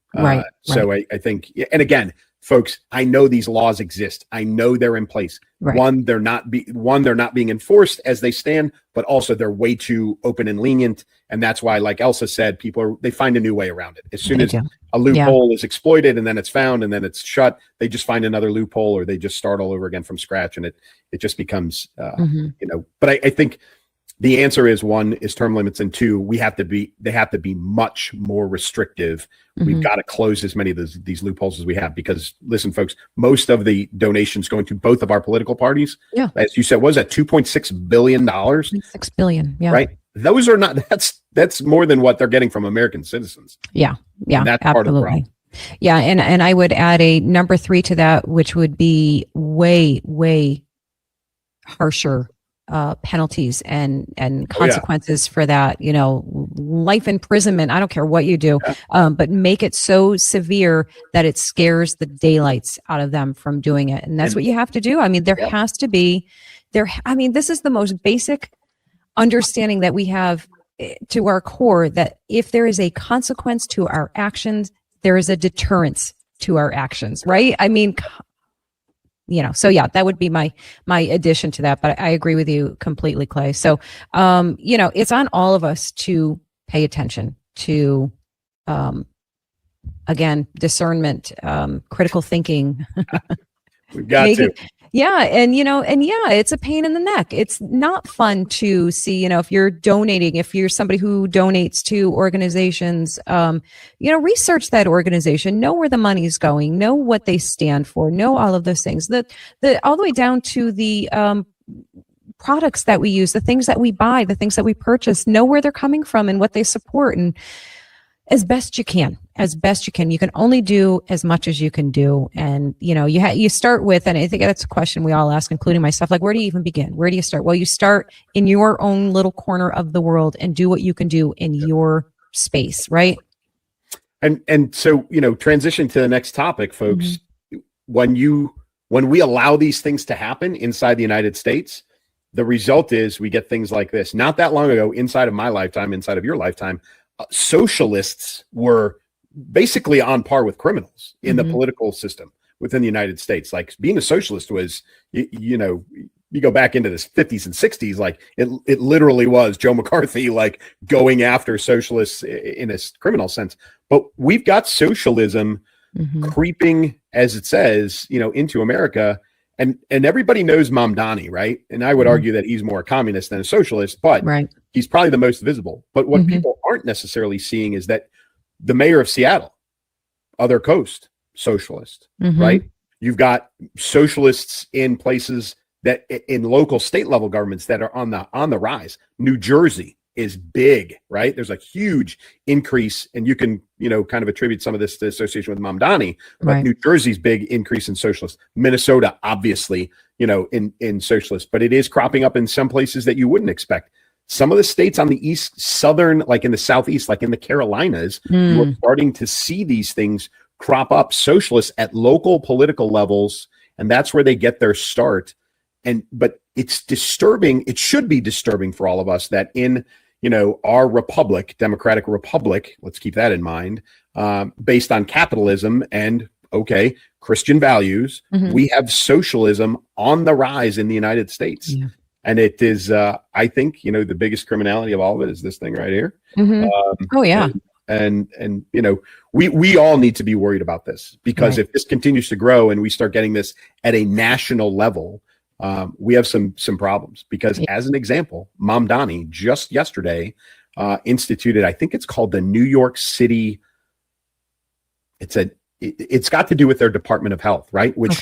So I think, and again, folks, I know these laws exist. I know they're in place. One, they're not being enforced as they stand, but also they're way too open and lenient. And that's why, like Elsa said, they find a new way around it. As soon as a loophole is exploited and then it's found and then it's shut, they just find another loophole or they just start all over again from scratch. And it just becomes, but I think the answer is one is term limits, and two, they have to be much more restrictive. We've got to close as many of these loopholes as we have, because listen, folks, most of the donations going to both of our political parties, as you said, was at $2.6 billion. $6 billion. Yeah. Right. Those are not, that's more than what they're getting from American citizens. Yeah. Yeah. And that's absolutely. part of the problem. Yeah. And I would add a number 3 to that, which would be way, way harsher penalties and consequences for that, life imprisonment. I don't care what you do, but make it so severe that it scares the daylights out of them from doing it. And that's what you have to do. I mean, there has to be this is the most basic understanding that we have to our core, that if there is a consequence to our actions, there is a deterrence to our actions, right? I mean, so yeah, that would be my addition to that. But I agree with you completely, Clay. So, it's on all of us to pay attention to, again, discernment, critical thinking. We've got to. It's a pain in the neck. It's not fun to see, if you're donating, if you're somebody who donates to organizations, research that organization, know where the money's going, know what they stand for, know all of those things, all the way down to the, products that we use, the things that we buy, the things that we purchase, know where they're coming from and what they support. And as best you can. You can only do as much as you can do. And, you start with, and I think that's a question we all ask, including myself, like, where do you even begin? Where do you start? Well, you start in your own little corner of the world and do what you can do in your space, right? And so, transition to the next topic, folks. When we allow these things to happen inside the United States, the result is we get things like this. Not that long ago, inside of my lifetime, inside of your lifetime, socialists were basically on par with criminals in the political system within the United States. Like, being a socialist was, you go back into the 50s and 60s, like it literally was Joe McCarthy, like, going after socialists in a criminal sense. But we've got socialism creeping, as it says, into America. And everybody knows Mamdani, right? And I would argue that he's more a communist than a socialist, but he's probably the most visible. But what people aren't necessarily seeing is that the mayor of Seattle, other coast, socialist, right? You've got socialists in places that in local state level governments that are on the rise. New Jersey is big, right? There's a huge increase, and you can, kind of attribute some of this to association with Mamdani, but Right. New Jersey's big increase in socialists. Minnesota, obviously, in socialists, but it is cropping up in some places that you wouldn't expect. Some of the states on the east, southern, like in the southeast, like in the Carolinas, you are starting to see these things crop up, socialists at local political levels, and that's where they get their start. But it's disturbing. It should be disturbing for all of us that in our republic, democratic republic, let's keep that in mind, based on capitalism and Christian values, we have socialism on the rise in the United States. Yeah. And it is, I think, the biggest criminality of all of it is this thing right here. Oh yeah. And we all need to be worried about this, because if this continues to grow and we start getting this at a national level, we have some problems. Because as an example, Mamdani just yesterday instituted, I think it's called the New York City. It's got to do with their Department of Health, right? Which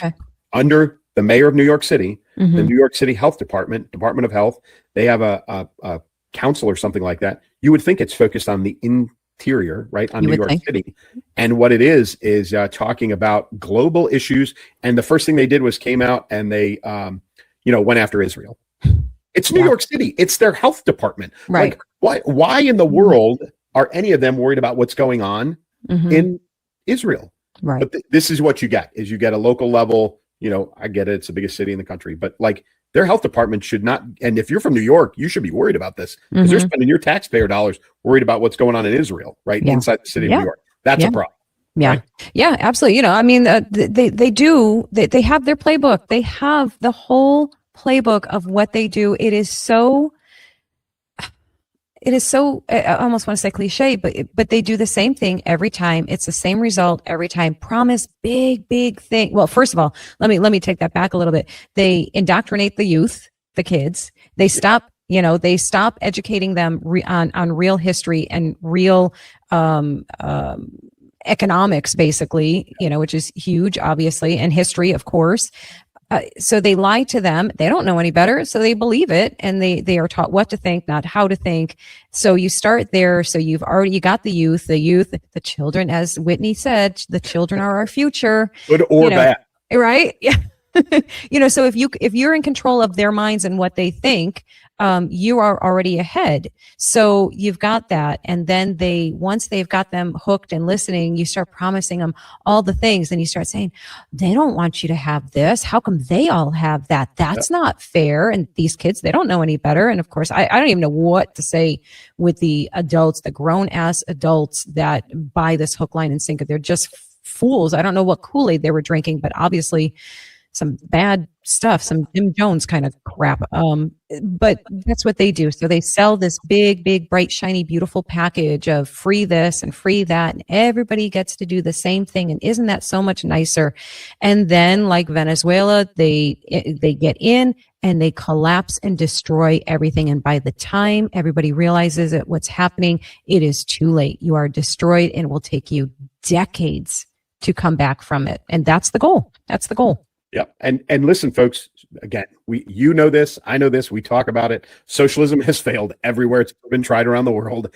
under the mayor of New York City, the New York City Health Department of Health, they have a council or something like that. You would think it's focused on the interior, right? On New York City. And what it is talking about global issues. And the first thing they did was came out and they, went after Israel. It's New York City. It's their health department. Right. Like, why in the world are any of them worried about what's going on in Israel? Right. But this is what you get, is you get a local level, I get it. It's the biggest city in the country, but like their health department should not. And if you're from New York, you should be worried about this, because they're spending your taxpayer dollars worried about what's going on in Israel, right? Inside the city of New York. That's a problem. Yeah. Right? Yeah, absolutely. I mean, they have their playbook. They have the whole playbook of what they do. It is so, I almost want to say cliche, but they do the same thing every time. It's the same result every time. Promise big thing. Well, first of all, let me take that back a little bit. They indoctrinate the youth, the kids. They stop educating them on real history and real economics, basically, which is huge, obviously, and history, of course. So they lie to them. They don't know any better, so they believe it, and they are taught what to think, not how to think. So you start there. So you got the youth, the children, as Whitney said, the children are our future, good or bad, right? Yeah. So if you're in control of their minds and what they think, you are already ahead. So you've got that. And then once they've got them hooked and listening, you start promising them all the things, and you start saying, they don't want you to have this. How come they all have that? That's not fair. And these kids, they don't know any better. And of course, I don't even know what to say with the adults, the grown ass adults that buy this hook, line, and sinker. They're just fools. I don't know what Kool-Aid they were drinking, but obviously some bad stuff, some Jim Jones kind of crap. But that's what they do. So they sell this big, bright, shiny, beautiful package of free this and free that, and everybody gets to do the same thing. And isn't that so much nicer? And then, like Venezuela, they get in and they collapse and destroy everything. And by the time everybody realizes it, what's happening, it is too late. You are destroyed, and it will take you decades to come back from it. And that's the goal. That's the goal. Yeah. And listen, folks, again, this, I know this, we talk about it. Socialism has failed everywhere it's been tried around the world.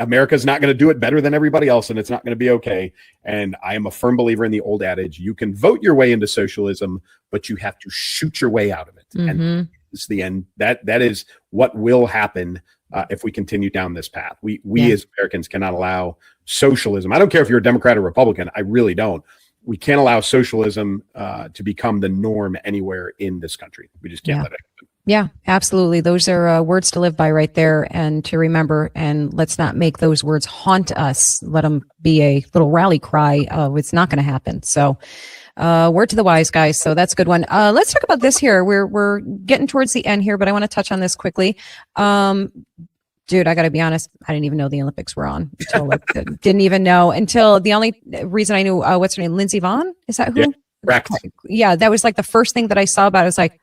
America's not going to do it better than everybody else, and it's not going to be okay. And I am a firm believer in the old adage, you can vote your way into socialism, but you have to shoot your way out of it. And it's the end. That is what will happen if we continue down this path. We as Americans cannot allow socialism. I don't care if you're a Democrat or Republican. I really don't. We can't allow socialism to become the norm anywhere in this country. We just can't let it happen. Yeah, absolutely. Those are words to live by right there and to remember. And let's not make those words haunt us. Let them be a little rally cry. It's not going to happen. So word to the wise, guys. So that's a good one. Let's talk about this here. We're getting towards the end here, but I want to touch on this quickly. Dude, I got to be honest. I didn't even know the Olympics were on until didn't even know until the only reason I knew, what's her name? Lindsey Vonn? Is that who? Yeah, correct. Yeah. That was like the first thing that I saw about it. I was like,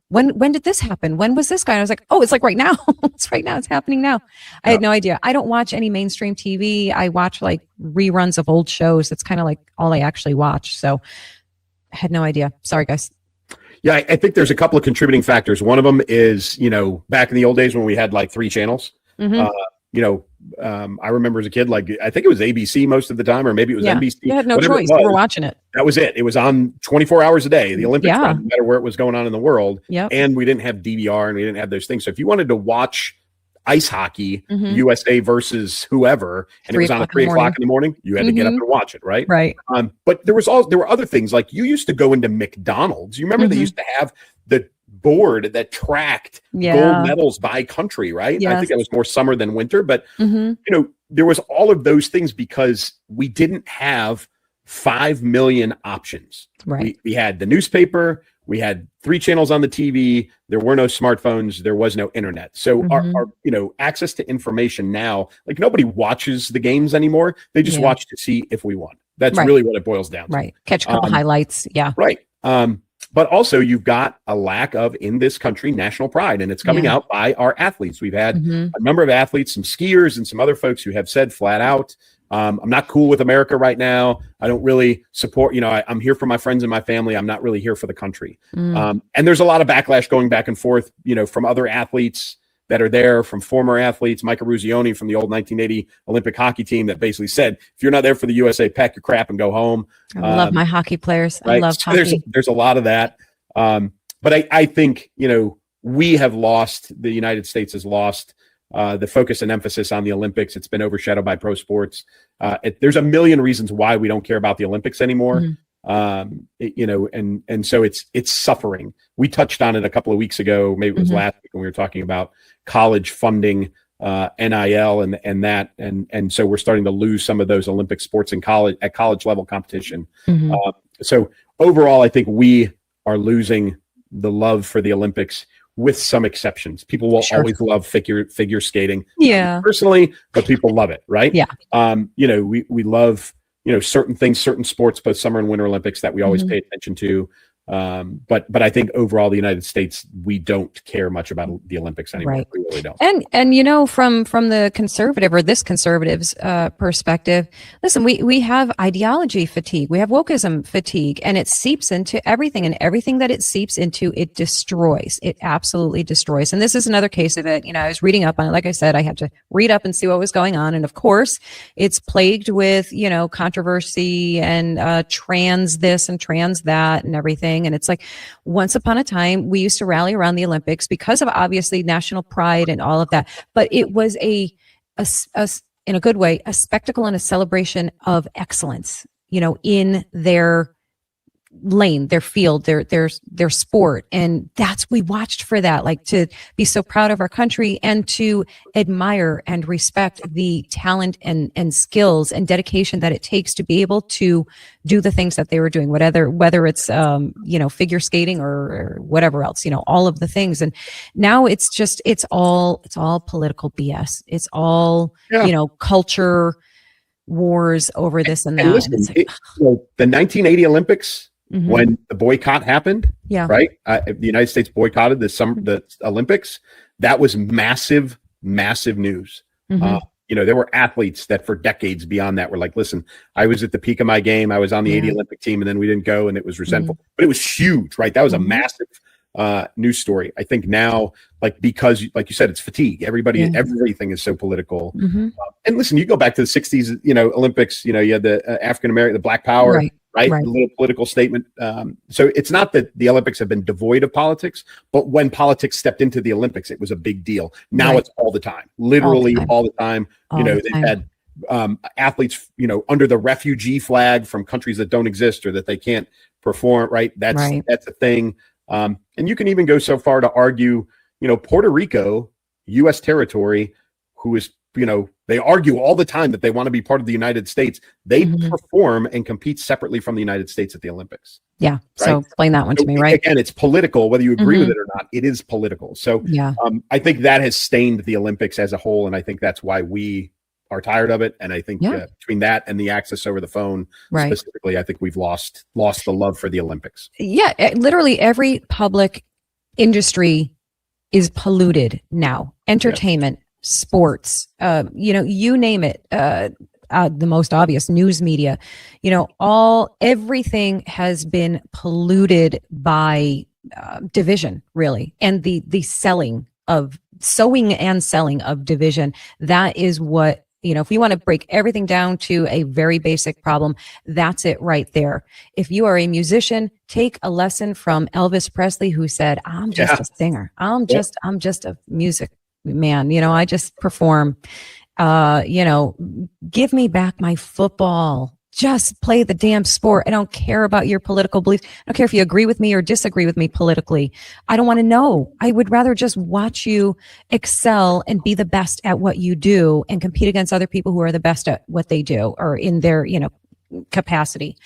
when did this happen? When was this guy? And I was like, oh, it's like right now. It's right now. It's happening now. I had no idea. I don't watch any mainstream TV. I watch like reruns of old shows. That's kind of like all I actually watch. So Had no idea. Sorry, guys. Yeah, I think there's a couple of contributing factors. One of them is, back in the old days when we had like 3 channels, I remember as a kid, like, I think it was ABC most of the time, or maybe it was NBC. You had no choice. You were watching it. That was it. It was on 24 hours a day. The Olympics, no matter where it was going on in the world. Yep. And we didn't have DVR and we didn't have those things. So if you wanted to watch ice hockey, USA versus whoever, and it was on at 3 o'clock in the morning, you had to get up and watch it, right? Right. But there were other things, like you used to go into McDonald's. You remember they used to have the board that tracked gold medals by country, right? Yes. I think that was more summer than winter, but there was all of those things because we didn't have 5 million options. Right. We had the newspaper, we had 3 channels on the TV, there were no smartphones, there was no internet. So our access to information now, like nobody watches the games anymore. They just watch to see if we won. That's really what it boils down to. Right. Catch a couple highlights. Yeah. Right. But also you've got a lack of, in this country, national pride, and it's coming out by our athletes. We've had a number of athletes, some skiers and some other folks who have said flat out, I'm not cool with America right now. I don't really support, I'm here for my friends and my family. I'm not really here for the country. And there's a lot of backlash going back and forth, from other athletes that are there, from former athletes, Micah Ruzioni from the old 1980 Olympic hockey team, that basically said, if you're not there for the USA, pack your crap and go home. I love my hockey players. Right? I love hockey. There's a lot of that. But I think, we have lost, the United States has lost the focus and emphasis on the Olympics. It's been overshadowed by pro sports. There's a million reasons why we don't care about the Olympics anymore. And so it's suffering. We touched on it a couple of weeks ago, maybe it was last week, when we were talking about college funding, NIL and so we're starting to lose some of those Olympic sports in college, at college level competition. So overall, I think we are losing the love for the Olympics, with some exceptions. People will always love figure skating. Yeah. Personally, but people love it, right? Yeah. We love, certain things, certain sports, both summer and winter Olympics, that we always pay attention to. But I think overall, the United States, we don't care much about the Olympics anymore. Right. We really don't. And from the conservative, or this conservative's perspective, listen, we have ideology fatigue, we have wokeism fatigue, and it seeps into everything, and everything that it seeps into, it destroys. It absolutely destroys. And this is another case of it. I was reading up on it. Like I said, I had to read up and see what was going on. And of course, it's plagued with, controversy and trans this and trans that and everything. And it's like, once upon a time, we used to rally around the Olympics because of obviously national pride and all of that. But it was a in a good way, a spectacle and a celebration of excellence, in their lane, their field, their sport. And we watched for that, like, to be so proud of our country and to admire and respect the talent and skills and dedication that it takes to be able to do the things that they were doing, whether it's figure skating or whatever else, all of the things. And now it's all political BS. It's all culture wars over this and that. And listen, the 1980 Olympics, when the boycott happened, right? The United States boycotted the Olympics. That was massive news. There were athletes that for decades beyond that were like, listen, I was at the peak of my game. I was on the 80 Olympic team, and then we didn't go, and it was resentful. But it was huge, right? That was a massive news story. I think now, because like you said, it's fatigue. Everything is so political. And listen, you go back to the 60s, Olympics, you had the African American, the Black Power, right? A little political statement. So it's not that the Olympics have been devoid of politics, but when politics stepped into the Olympics, it was a big deal. Now it's all the time, literally all the time. They've had athletes, under the refugee flag from countries that don't exist or that they can't perform, right? That's a thing. And you can even go so far to argue, Puerto Rico, U.S. territory, who is, they argue all the time that they want to be part of the United States. They perform and compete separately from the United States at the Olympics. Yeah. Right? So explain that one to me, right? Again, it's political, whether you agree with it or not. It is political. So I think that has stained the Olympics as a whole. And I think that's why we are tired of it. And I think between that and the access over the phone, specifically, I think we've lost the love for the Olympics. Yeah. Literally every public industry is polluted now. Entertainment, sports, you name it. the most obvious, news media, everything has been polluted by division, really, and the sowing and selling of division. That is what, if you want to break everything down to a very basic problem, that's it right there. If you are a musician, take a lesson from Elvis Presley, who said, I'm just a singer. I'm just a music man. I just perform. Give me back my football. Just play the damn sport. I don't care about your political beliefs. I don't care if you agree with me or disagree with me politically. I don't want to know. I would rather just watch you excel and be the best at what you do and compete against other people who are the best at what they do or in their, capacity.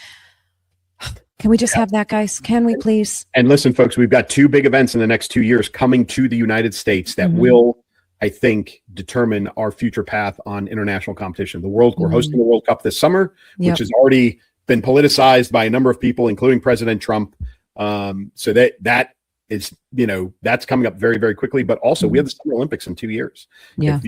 Can we just have that, guys? Can we please? And listen, folks, we've got 2 big events in the next 2 years coming to the United States that will, I think, determine our future path on international competition. We're hosting the World Cup this summer, which has already been politicized by a number of people, including President Trump. So that is, that's coming up very, very quickly. But also, we have the Summer Olympics in 2 years. Yeah.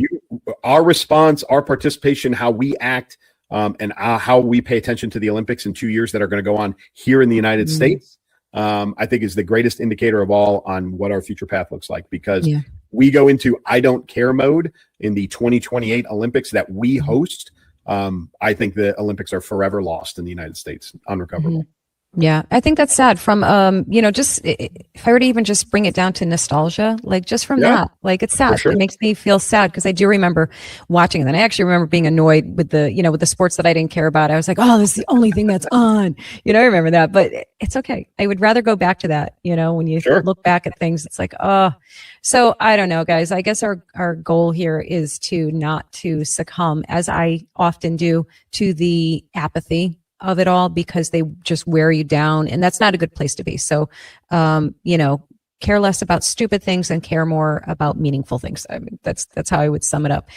Our response, our participation, how we act, and how we pay attention to the Olympics in 2 years that are going to go on here in the United States, I think is the greatest indicator of all on what our future path looks like, because we go into I don't care mode in the 2028 Olympics that we host. I think the Olympics are forever lost in the United States, unrecoverable. Yeah, I think that's sad. From just if I were to even just bring it down to nostalgia, like just from that, like it's sad. It makes me feel sad because I do remember watching, and then I actually remember being annoyed with the with the sports that I didn't care about. I was like, oh, this is the only thing that's on. I remember that, but it's okay. I would rather go back to that. When you look back at things, it's like, oh. So I don't know, guys. I guess our goal here is to not to succumb, as I often do, to the apathy of it all, because they just wear you down, and that's not a good place to be. So, care less about stupid things and care more about meaningful things. I mean, that's how I would sum it up.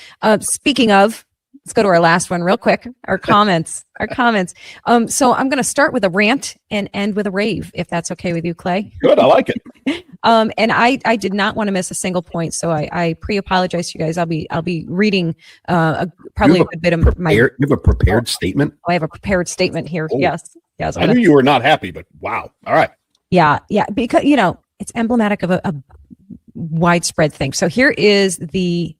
Speaking of, let's go to our last one real quick. Our comments. So I'm going to start with a rant and end with a rave, if that's okay with you, Clay. Good. I like it. And I did not want to miss a single point, so I pre-apologize to you guys. I'll be reading probably a good bit of my. You have a prepared statement? I have a prepared statement here. Oh. Yes. I knew you were not happy, but wow. All right. Yeah, because it's emblematic of a widespread thing. So here is the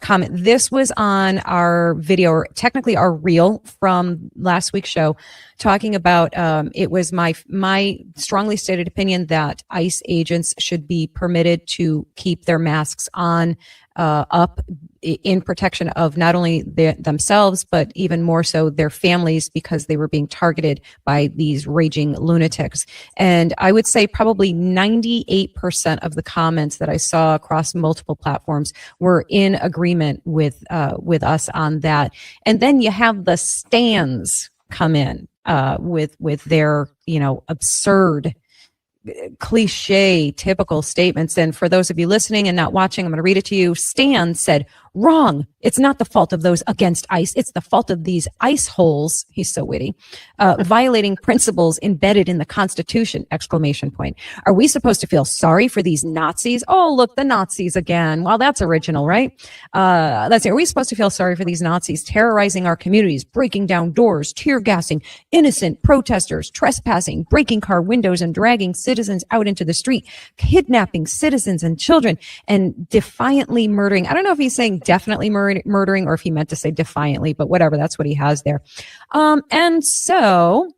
comment. This was on our video, or technically our reel from last week's show, talking about it was my strongly stated opinion that ICE agents should be permitted to keep their masks on up in protection of not only themselves, but even more so their families, because they were being targeted by these raging lunatics. And I would say probably 98% of the comments that I saw across multiple platforms were in agreement with us on that. And then you have the stands come in with their absurd, cliche, typical statements. And for those of you listening and not watching, I'm going to read it to you. Stan said, wrong. It's not the fault of those against ICE. It's the fault of these ICE holes. He's so witty. Violating principles embedded in the Constitution, ! Are we supposed to feel sorry for these Nazis? Oh, look, the Nazis again. Well, that's original, right? Let's see. Are we supposed to feel sorry for these Nazis terrorizing our communities, breaking down doors, tear gassing innocent protesters, trespassing, breaking car windows and dragging citizens out into the street, kidnapping citizens and children, and defiantly murdering? I don't know if he's saying definitely murdering or if he meant to say defiantly, but whatever, that's what he has there. And so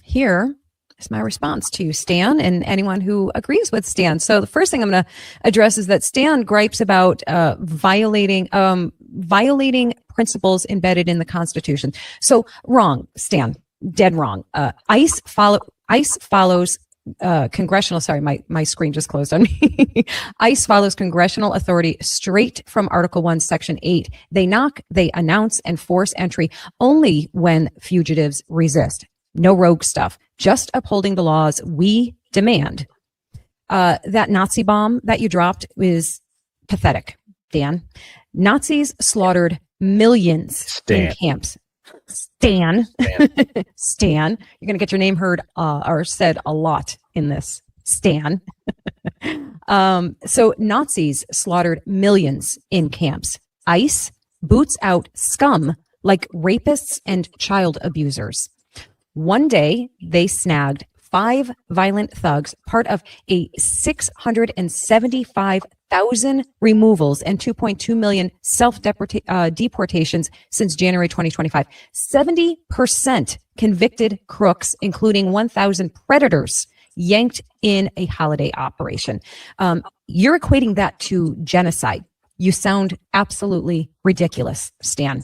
here is my response to Stan and anyone who agrees with Stan. So the first thing I'm going to address is that Stan gripes about violating principles embedded in the Constitution. So wrong, Stan, dead wrong. ICE follows congressional, sorry, my screen just closed on me. ICE follows congressional authority straight from Article 1, Section 8. They knock, they announce, and force entry only when fugitives resist. No rogue stuff, just upholding the laws we demand. That Nazi bomb that you dropped is pathetic, Dan. Nazis slaughtered millions in camps. Stan, you're going to get your name heard or said a lot in this, Stan. So Nazis slaughtered millions in camps. ICE boots out scum like rapists and child abusers. One day, they snagged 5 violent thugs, part of a 675,000 removals and 2.2 million self-deportations since January 2025. 70% convicted crooks, including 1,000 predators, yanked in a holiday operation. You're equating that to genocide. You sound absolutely ridiculous, Stan.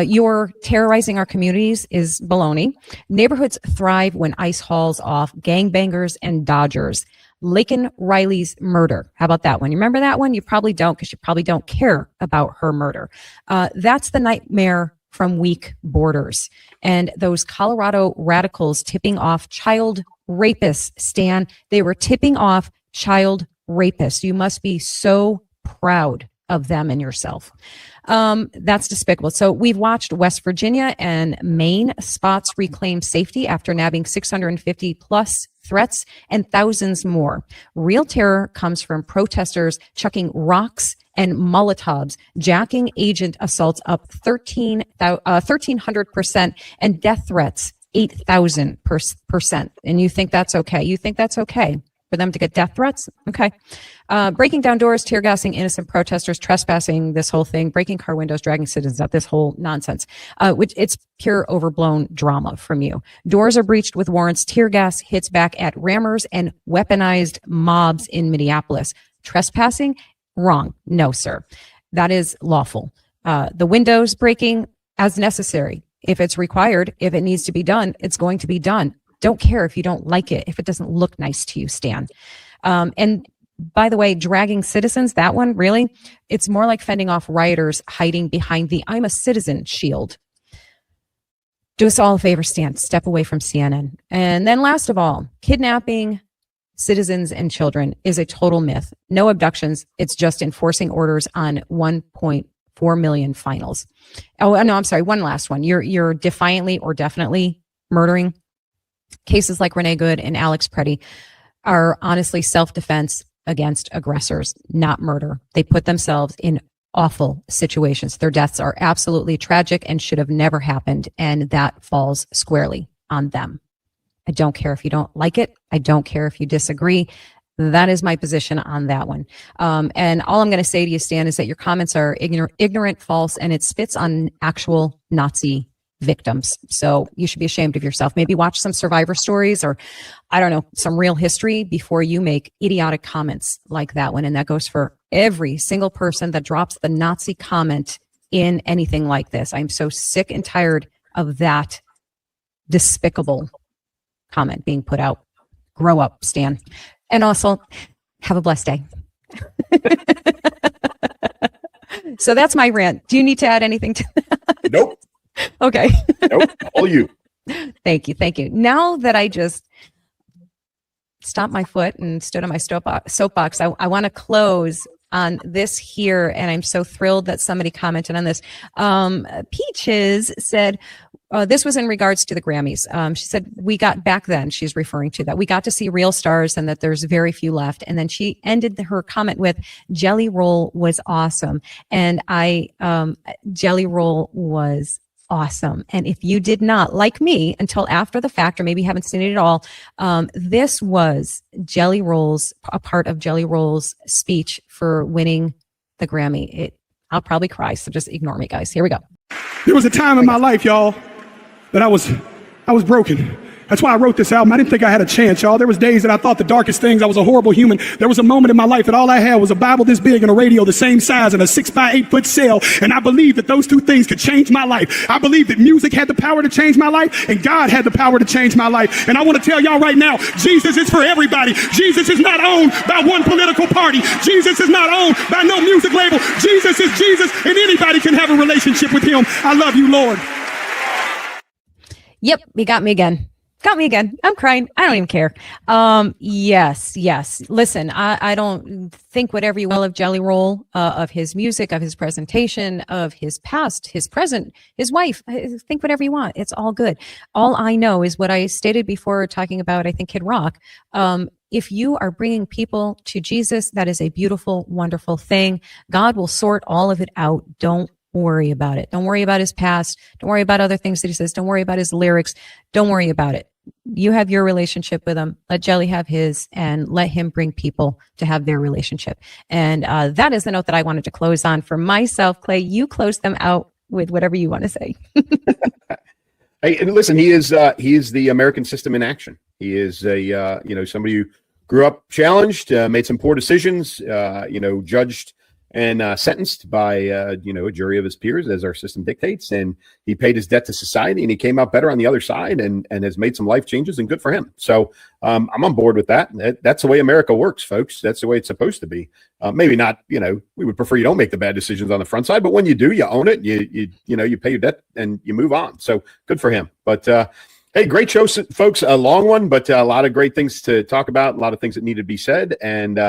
You're terrorizing our communities is baloney. Neighborhoods thrive when ICE hauls off gangbangers and dodgers. Laken Riley's murder. How about that one? You remember that one? You probably don't, because you probably don't care about her murder. That's the nightmare from weak borders. And those Colorado radicals tipping off child rapists, Stan, they were tipping off child rapists. You must be so proud of them and yourself. That's despicable. So we've watched West Virginia and Maine spots reclaim safety after nabbing 650 plus threats and thousands more. Real terror comes from protesters chucking rocks and Molotovs, jacking agent assaults up 1,300% and death threats 8,000%. And you think that's okay? You think that's okay for them to get death threats? Okay. Breaking down doors, tear gassing innocent protesters, trespassing, this whole thing, breaking car windows, dragging citizens out, this whole nonsense, which it's pure overblown drama from you. Doors are breached with warrants, tear gas hits back at rammers and weaponized mobs in Minneapolis. Trespassing? Wrong. No, sir. That is lawful. The windows breaking as necessary. If it's required, if it needs to be done, it's going to be done. Don't care if you don't like it, if it doesn't look nice to you, Stan. And by the way, dragging citizens, that one, really, it's more like fending off rioters hiding behind the I'm a citizen shield. Do us all a favor, Stan. Step away from CNN. And then last of all, kidnapping citizens and children is a total myth. No abductions. It's just enforcing orders on 1.4 million finals. Oh, no, I'm sorry. One last one. You're defiantly or definitely murdering. Cases like Renee Good and Alex Preddy are honestly self-defense against aggressors, not murder. They put themselves in awful situations. Their deaths are absolutely tragic and should have never happened, and that falls squarely on them. I don't care if you don't like it. I don't care if you disagree. That is my position on that one. And all I'm going to say to you, Stan, is that your comments are ignorant, false, and it spits on actual Nazi victims. So you should be ashamed of yourself. Maybe watch some survivor stories or, I don't know, some real history before you make idiotic comments like that one. And that goes for every single person that drops the Nazi comment in anything like this. I'm so sick and tired of that despicable comment being put out. Grow up, Stan. And also, have a blessed day. So that's my rant. Do you need to add anything to that? Nope. Okay. Nope. All you. Thank you. Thank you. Now that I just stomped my foot and stood on my soapbox, I want to close on this here. And I'm so thrilled that somebody commented on this. Peaches said, this was in regards to the Grammys. She said, we got back then, she's referring to that. We got to see real stars and that there's very few left. And then she ended her comment with, Jelly Roll was awesome. And Jelly Roll was awesome. And if you did not, like me, until after the fact, or maybe haven't seen it at all, this was Jelly Roll's, a part of Jelly Roll's speech for winning the Grammy. I'll probably cry, so just ignore me, guys. Here we go. There was a time in my life, y'all, that I was broken. That's why I wrote this album. I didn't think I had a chance, y'all. There was days that I thought the darkest things. I was a horrible human. There was a moment in my life that all I had was a Bible this big and a radio the same size and a 6x8 foot cell. And I believed that those two things could change my life. I believed that music had the power to change my life and God had the power to change my life. And I want to tell y'all right now, Jesus is for everybody. Jesus is not owned by one political party. Jesus is not owned by no music label. Jesus is Jesus, and anybody can have a relationship with him. I love you, Lord. Yep, he got me again. Got me again. I'm crying. I don't even care. Yes. Listen, I don't think whatever you will of Jelly Roll, of his music, of his presentation, of his past, his present, his wife. Think whatever you want. It's all good. All I know is what I stated before talking about, I think, Kid Rock. If you are bringing people to Jesus, that is a beautiful, wonderful thing. God will sort all of it out. Don't worry about it. Don't worry about his past. Don't worry about other things that he says. Don't worry about his lyrics. Don't worry about it. You have your relationship with him. Let Jelly have his, and let him bring people to have their relationship. And that is the note that I wanted to close on for myself. Clay, you close them out with whatever you want to say. Hey, and listen, he is the American system in action. He is somebody who grew up challenged, made some poor decisions, judged and sentenced by a jury of his peers, as our system dictates. And he paid his debt to society, and he came out better on the other side, and has made some life changes, and good for him. So I'm on board with that. That's the way America works, folks. That's the way it's supposed to be. Maybe not, we would prefer you don't make the bad decisions on the front side, but when you do, you own it. You pay your debt and you move on. So good for him. But hey, great show, folks. A long one, but a lot of great things to talk about. A lot of things that need to be said. And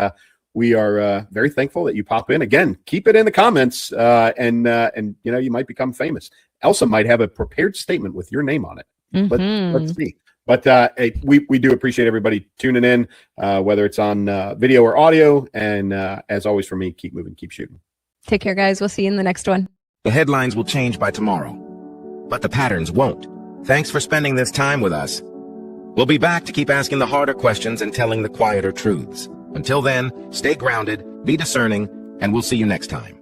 we are very thankful that you pop in. Again, keep it in the comments, and you might become famous. Elsa might have a prepared statement with your name on it. Let's see. But hey, we do appreciate everybody tuning in, whether it's on video or audio. And as always, for me, keep moving, keep shooting. Take care, guys. We'll see you in the next one. The headlines will change by tomorrow, but the patterns won't. Thanks for spending this time with us. We'll be back to keep asking the harder questions and telling the quieter truths. Until then, stay grounded, be discerning, and we'll see you next time.